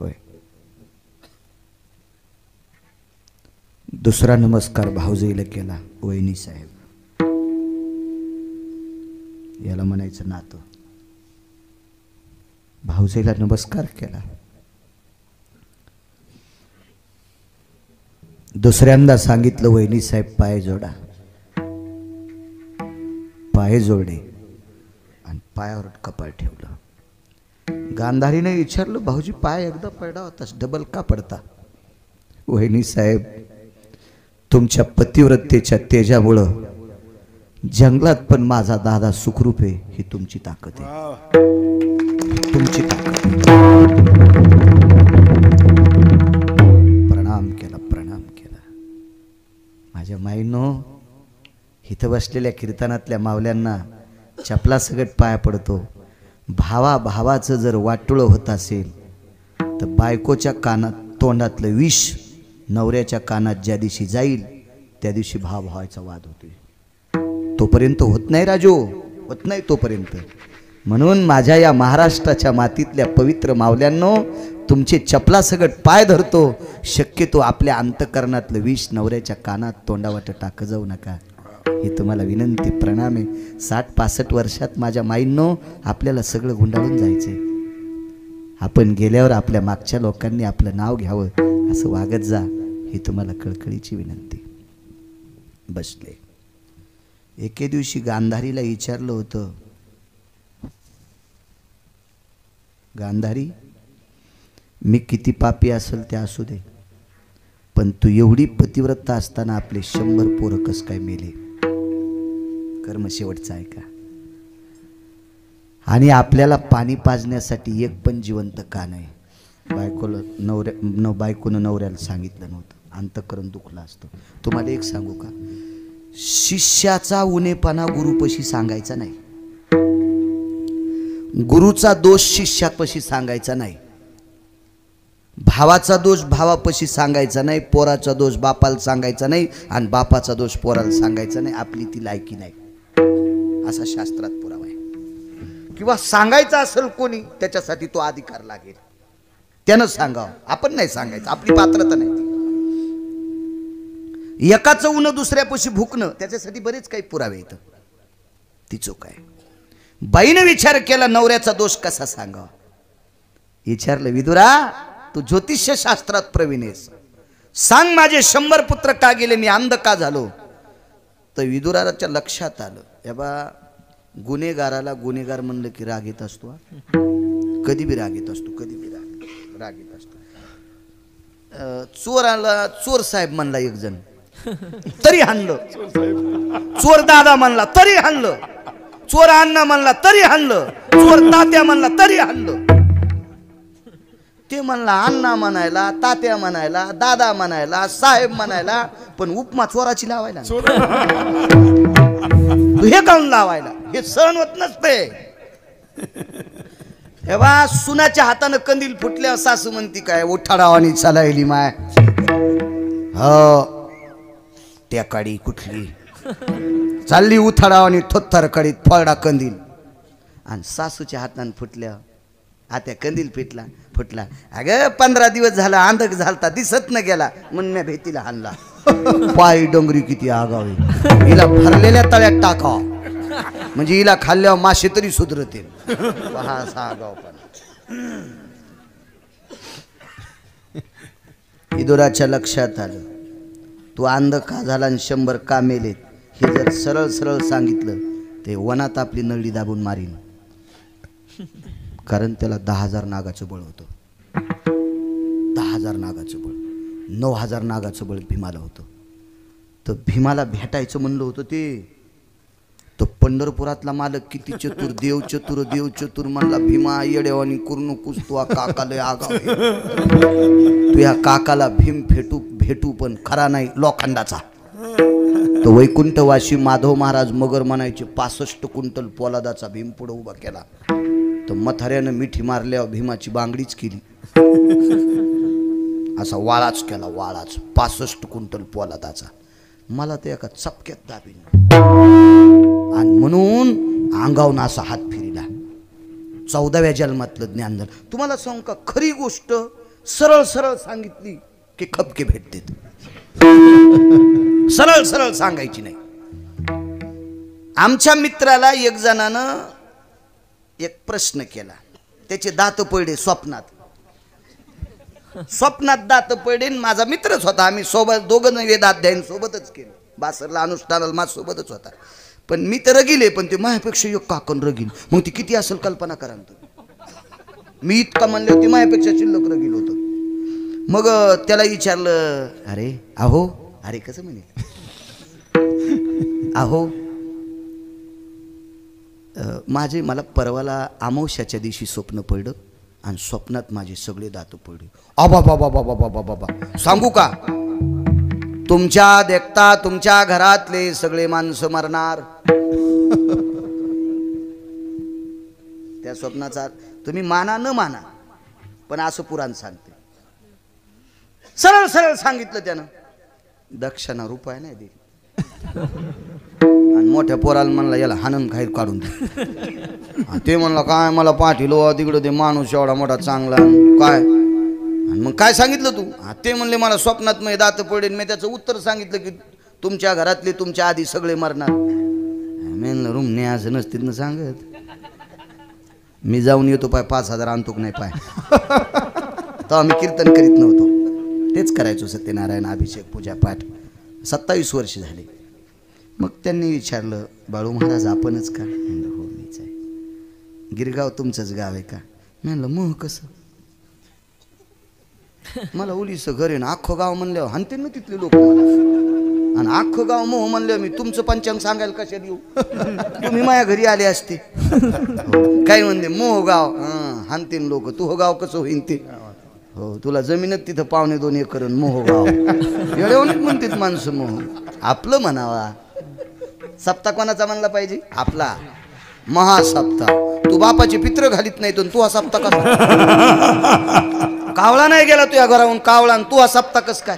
होय. दुसरा नमस्कार भाऊजीला केला. वहिनी साहेब, याला म्हणायचं नातं. भाऊजीला नमस्कार केला. दुसऱ्यांदा सांगितलं, वहिनी साहेब पाय जोडा. पाय जोडले आणि पायावर कपाळ ठेवलं. गांधारीने विचारलं, भाऊजी पाय एकदा पडला होतास, डबल का पडता? वहिनी साहेब, तुमच्या पतिव्रतेच्या तेजामुळं जंगलात पण माझा दादा सुखरूप आहे, ही तुमची ताकद आहे. तुमची ताकद. प्रणाम केला, प्रणाम केला. माझ्या माईनो, इथं बसलेल्या कीर्तनातल्या मावल्यांना चपला सगट पाया पडतो. भावा भावाचं जर वाटुळं होत असेल तर बायकोच्या कानात तोंडातलं विष नवऱ्याच्या कानात ज्या दिवशी जाईल त्या दिवशी भाव भावाचा वाद होतोय. तोपर्यंत होत नाही राजू, होत नाही तोपर्यंत. म्हणून माझ्या या महाराष्ट्राच्या मातीतल्या पवित्र मावल्यांनो, तुमचे चपला सगट पाय धरतो. शक्यतो आपल्या अंतकरणातलं विष नवऱ्याच्या कानात तोंडावाट टाक जाऊ नका, ही तुम्हाला विनंती. प्रणाम आहे. 60-65 वर्षात माझ्या माईंनो आपल्याला सगळं गुंडाळून जायचंय. आपण गेल्यावर आपल्या मागच्या लोकांनी आपलं नाव घ्यावं, असं वागत जा, ही तुम्हाला कळकळीची विनंती. बसले. एके दिवशी गांधारीला विचारलं होतं, गांधारी, मी किती पापी असेल ते असू दे, पण तू एवढी पतिव्रता असताना आपले 100 पोरं कस काय मेले? कर्म शेवटचं आहे का? आणि आपल्याला पाणी पाजण्यासाठी एक पण जिवंत का नाही? बायकोनं नवऱ्याला सांगितलं नव्हतं, अंतःकरण दुखलं असतं. तुम्हाला एक सांगू का, शिष्याचा उनेपणा गुरुपशी सांगायचा नाही, गुरुचा दोष शिष्यापशी सांगायचा नाही, भावाचा दोष भावापशी सांगायचा नाही, पोराचा दोष बापाला सांगायचा नाही, आणि बापाचा दोष पोराला सांगायचा नाही. आपली ती लायकी नाही, असा शास्त्रात पुरावा आहे. किंवा सांगायचा असेल कोणी त्याच्यासाठी तो अधिकार लागेल, त्यानं सांगावं, आपण नाही सांगायचं, आपली पात्रता नाही. एकाचं उन दुसऱ्यापाशी भुकणं, त्याच्यासाठी बरेच काही पुरावे येतं. ती चूक आहे. बाईनं विचार केला, नवऱ्याचा दोष कसा सांगावा? विचारलं, विदुरा, तू ज्योतिष्य शास्त्रात प्रवीण आहेस, सांग माझे 100 पुत्र का गेले, मी अंध का झालो? तर विदुराच्या लक्षात आलं, हे बा, गुन्हेगाराला गुन्हेगार म्हणलं की राग येत असतो. कधी बी राग येत असतो, कधी बी राग येत असतो. चोराला चोर साहेब म्हणला एक जण, तरी हाणलं. चोर दादा म्हणला तरी हाणलं. चोर अण्णा म्हणला तरी हाणलं. चोर तात्या म्हणला तरी हाणलं. ते म्हणला अण्णा म्हणायला, तात्या म्हणायला, दादा म्हणायला, साहेब म्हणायला, पण उपमा चोराची लावायला. तू हे काऊन लावायला? हे सहन होत नसते. हे बा सुनाच्या हातानं कंदील फुटल्या सासू म्हणती काय उठाडावानी चालायली माय. हो त्या काडी कुठली चालली उठाडावानी थोत्थर कडीत फळडा कंदील. आणि सासूच्या हातानं फुटल्या आता कंदील फुटला. अगं 15 दिवस झाला अंधक झालता दिसत न गेला म्हणून मी भीतीला हाणला. पाय डोंगरी किती आगावी. हिला भरलेल्या तळ्यात टाकाव म्हणजे हिला खाल्ल्यावर मासे तरी सुधरतील. इदुराच्या लक्षात आलं तू अंध का झाला आणि 100 का मेलेत. हे जर सरळ सरळ सांगितलं ते वनात आपली नळी दाबून मारीन. कारण त्याला 10,000 नागाचं बळ होतं. 10,000 नागाचं बळ. 9,000 नागाचं बळ भीमाला होतं. तर भीमाला भेटायचं म्हणलं होतं तो पंढरपुरातला मालक किती चतुर देव चतुर म्हणला भीमा येड्यावानी करू नकोस तू काकाला आगाव. तू या काकाला भीम भेटू पण खरा नाही लोखंडाचा. तो वैकुंठवासी माधव महाराज मगर म्हणायचे 65 क्विंटल पोलादाचा भीम पुढे उभा केला. तर मथाऱ्यानं मिठी मारल्यावर भीमाची बांगडीच केली. असा वाळाच केला 65 क्विंटल पोलादाचा. मला ते एका चपक्यात दाबीन आणि म्हणून अंगावून असा हात फिरला. 14व्या जन्मातलं ज्ञान झालं. तुम्हाला सांगू का खरी गोष्ट सरळ सरळ सांगितली की खपके भेटतात. सरळ सरळ सांगायची नाही. आमच्या मित्राला एक जणानं एक प्रश्न केला. त्याचे दात पडले स्वप्नात दात पडले. माझा मित्रच होता. आम्ही सोबत दोघं वेदाध्ययन सोबतच केलं. बासरला अनुष्ठानाला माझ सोबतच होता. पण मी तर रगिले पण ते माझ्यापेक्षा एक काकण रगील. मग ती किती असेल कल्पना करा. मी इतका म्हणले होते माझ्यापेक्षा शिल्लक रगील होतं. मग त्याला विचारलं अरे कसं म्हणेल मला परवाला अमावस्याच्या दिवशी स्वप्न पडलं आणि स्वप्नात माझे सगळे दात पडले. बाबा सांगू का तुमच्या देखता तुमच्या घरातले सगळे माणसं मरणार. त्या स्वप्नाचा तुम्ही माना न माना पण असं पुराण सांगते. सरळ सरळ सांगितलं त्यानं. दक्षिणा रुपया नाही दिली. आणि मोठ्या पोराला म्हणला याला हाणून खाईल काढून दे. ते म्हणला काय मला पाठीलो तिकडं ते माणूस एवढा मोठा चांगला काय. आणि मग काय सांगितलं तू. ते म्हणले मला स्वप्नात मी दात पडेल. मी त्याचं उत्तर सांगितलं की तुमच्या घरातले तुमच्या आधी सगळे मरणार. मी म्हणलं रूमने असं नसतील ना सांगत. मी जाऊन येतो पाय 5,000 आणतो नाही पाय. तर आम्ही कीर्तन करीत नव्हतो. तेच करायचो सत्यनारायण अभिषेक पूजा पाठ. 27 वर्ष झाले. मग त्यांनी विचारलं बाळू महाराज आपणच का. हो मीच आहे. गिरगाव तुमचंच गाव आहे का. म्हणलं मोह कसं. मला ओलीचं घर आहे ना अख्खं गाव म्हणल्यावर हानते ना तिथले लोक मला. आणि अख्खं गाव मोह म्हणल्यावर मी तुमचं पंचांग सांगायला कशात येऊ. तुम्ही माझ्या घरी आले असते. काय म्हणले मोह गाव हानतीन लोक. तू हो गाव कसं होईन ते. हो तुला जमीनच तिथं 2.25 एकर मोह गाव. एवढ्यावरच म्हणतात माणसं मोह. आपलं म्हणावा. सप्ताह कोणाचा म्हणला पाहिजे आपला. महासप्ताह. तू बापाचे पित्र घालीत नाही तर तू हा सप्ताह कसा. कावळा नाही गेला तुझ्या घराहून कावळा आणि तू हा सप्ताह कस काय.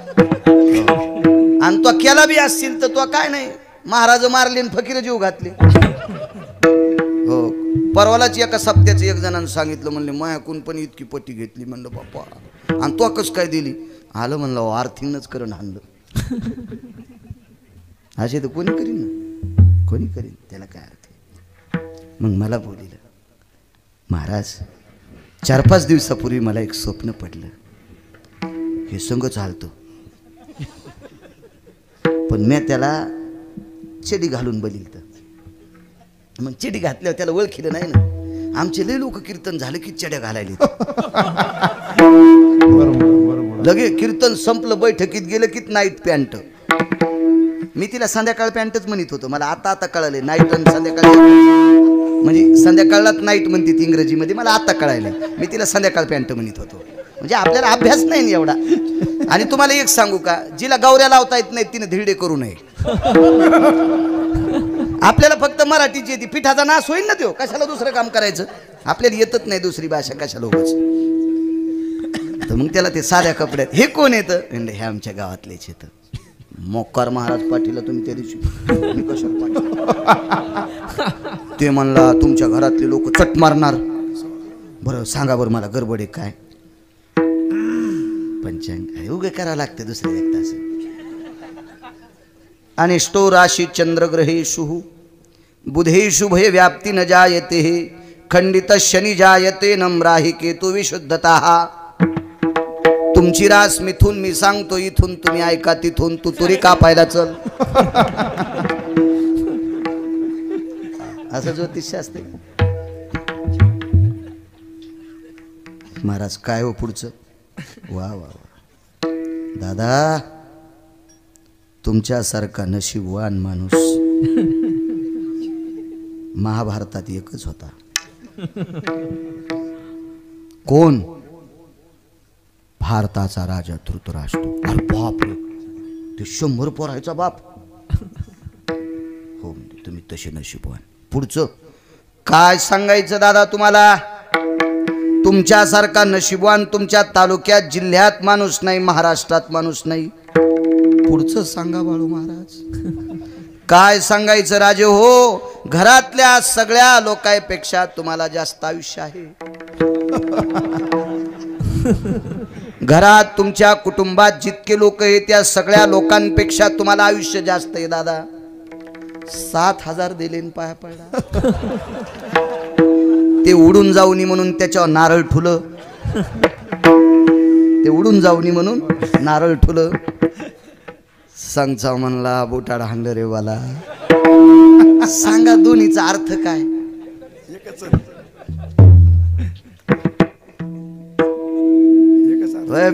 आणि तो केला बी असतील तर तो काय नाही. महाराज मारले आणि फकीर जीव घातले. हो परवालाच एका सप्त्याचं एक जणांनी सांगितलं. म्हणले मायाकून पण इतकी पट्टी घेतली. म्हणलं बाप्पा. आणि तो कस काय दिली. आलं म्हणलं आर्थिंगच करून आणलं. असे तर कोणी करीन ना. कोणी करीन त्याला काय अर्थ. मग मला बोलिलं महाराज 4-5 दिवसापूर्वी मला एक स्वप्न पडलं. हे संग चालतो पण मी त्याला चेडी घालून बलील. तर मग चेडी घातल्यावर त्याला ओळखीलं नाही ना. आमचे लय लोक कीर्तन झालं की चेड्या घालायले. लगे कीर्तन संपलं बैठकीत गेलं की नाईट पॅन्ट. मी तिला संध्याकाळ पॅन्टच म्हणत होतो. मला आता आता कळाले नाईट आणि संध्याकाळ म्हणजे संध्याकाळलाच नाईट म्हणते इंग्रजीमध्ये. मला आता कळायला मी तिला संध्याकाळ पॅन्ट म्हणत होतो. म्हणजे आपल्याला अभ्यास नाही एवढा. आणि तुम्हाला एक सांगू का, जिला गौऱ्या लावता येत नाही तिने धिरडे करू नये. आपल्याला फक्त मराठीची येते. पिठाचा नाश होईल ना, तो कशाला दुसरं काम करायचं. आपल्याला येतच नाही दुसरी भाषा, कशाला उगाच. तर मग त्याला ते साध्या कपड्यात हे कोण येतं, हे आमच्या गावातलेच येतं. मोक्कार महाराज पाटील तुम्ही त्या दिवशी मी कशाला पाटील ते म्हणला तुमच्या घरातले लोक चट मारणार. बरं सांगा बरं मला गडबड आहे काय. पंचांग उगे करावं लागतं दुसऱ्या एकदा असं. अनिष्टो राशी चंद्रग्रहेषु बुधेषु भय व्याप्ती न जायते खंडित शनी जायते नम्राही केतु विशुद्धता. तुमची रास मिथून मी सांगतो इथून, तुम्ही ऐका तिथून. तू तुरी कापायला चल. असं ज्योतिष असते. महाराज काय हो पुढचं. वा वा वा दादा, तुमच्यासारखा नशीबवान माणूस महाभारतात एकच होता. कोण. भारताचा राजा धृतराष्ट्र. अरे बाप रे, ते 100 पोरायचा बाप. हो म्हणजे तुम्ही तसे नशीबवान. पुढचं काय सांगायचं दादा तुम्हाला. तुमच्यासारखा नशीबवान तुमच्या तालुक्यात जिल्ह्यात माणूस नाही, महाराष्ट्रात माणूस नाही. पुढचं सांगा बाळू महाराज. काय सांगायचं राजे हो. घरातल्या सगळ्या लोकांपेक्षा तुम्हाला जास्त आयुष्य आहे. घरात तुमच्या कुटुंबात जितके लोक आहेत त्या सगळ्या लोकांपेक्षा तुम्हाला आयुष्य जास्त आहे दादा. 7,000 दिले पाया पडला. ते उडून जाऊनी म्हणून त्याच्यावर नारळ ठुलं. ते उडून जाऊनी म्हणून नारळ ठुलं. सांगचा म्हणला बोटाड हाणलं रे वाला. सांगा दोन्हीचा अर्थ काय.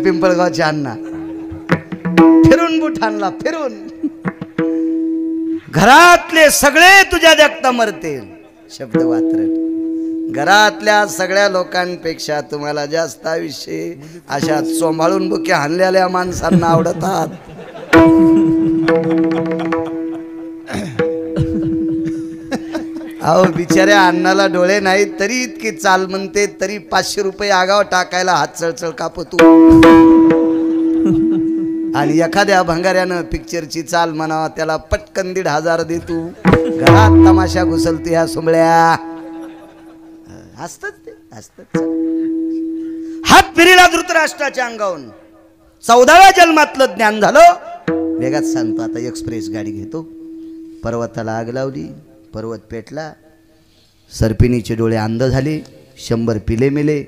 पिंपळगावच्या अण्णा फिरून बुट आणला फिरून. घरातले सगळे तुझ्या देखता मरतील. शब्द वात्रट. घरातल्या सगळ्या लोकांपेक्षा तुम्हाला जास्त आयुष्य. अशा सांभाळून बुके हाणलेल्या माणसांना आवडतात. अहो बिचाऱ्या अण्णाला डोळे नाहीत तरी इतकी चाल म्हणते, तरी 500 रुपये आगाव टाकायला हात चळचळ कापतो. आणि एखाद्या भंगाऱ्यानं पिक्चरची चाल म्हणावा त्याला पटकन 1,500 देतो. घरात तमाशा घुसलतो ह्या सुंबळ्या. असतच ते असतच. हात फिरीला धृतराष्ट्राच्या अंगावून. 14व्या जन्मातलं ज्ञान झालं. वेगात सांगतो आता. एक्सप्रेस गाडी घेतो. पर्वताला आग लावली. पर्वत पेटला. सर्पिणीचे डोळे अंध झाले. 100 पिले मेले.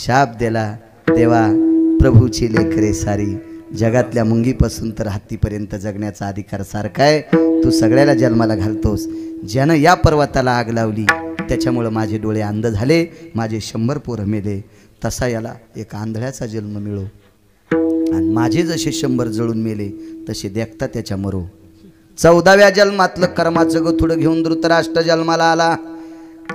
शाप दिला. तेव्हा प्रभूची लेकरे सारी. जगातल्या मुंगीपासून तर हत्तीपर्यंत जगण्याचा अधिकार सारखा आहे. तू सगळ्याला जन्माला घालतोस. ज्यानं या पर्वताला आग लावली त्याच्यामुळं माझे डोळे अंध झाले. माझे 100 पोरं मेले. तसा याला एक आंधळ्याचा जन्म मिळो. आणि माझे जसे 100 जळून मेले तसे देखता त्याच्या मरो. 14व्या जन्मातलं कर्माचं गथुडं घेऊन धृतराष्ट्र जन्माला आला.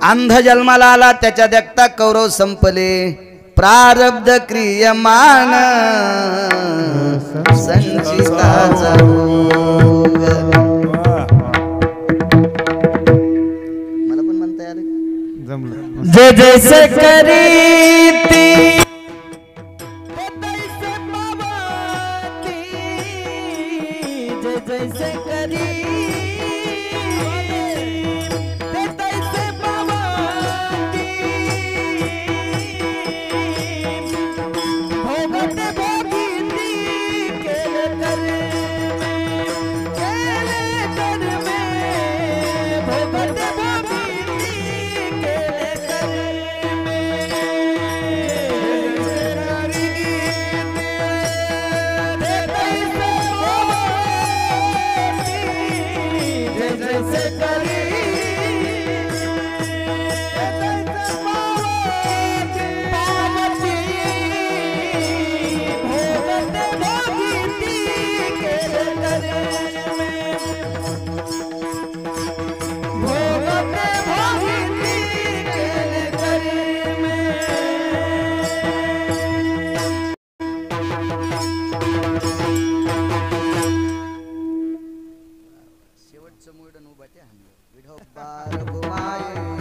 अंध जन्माला आला. त्याच्या देखता कौरव संपले. प्रारब्ध क्रियमान संचिताचा भोग. मला पण म्हणता यार जमलं. जे जैसे करीती जैसे करी तैसे पावाती. भोगत भोगीती केले कर में भोगत भोगीती केले कर में. विठोबा रघुमाये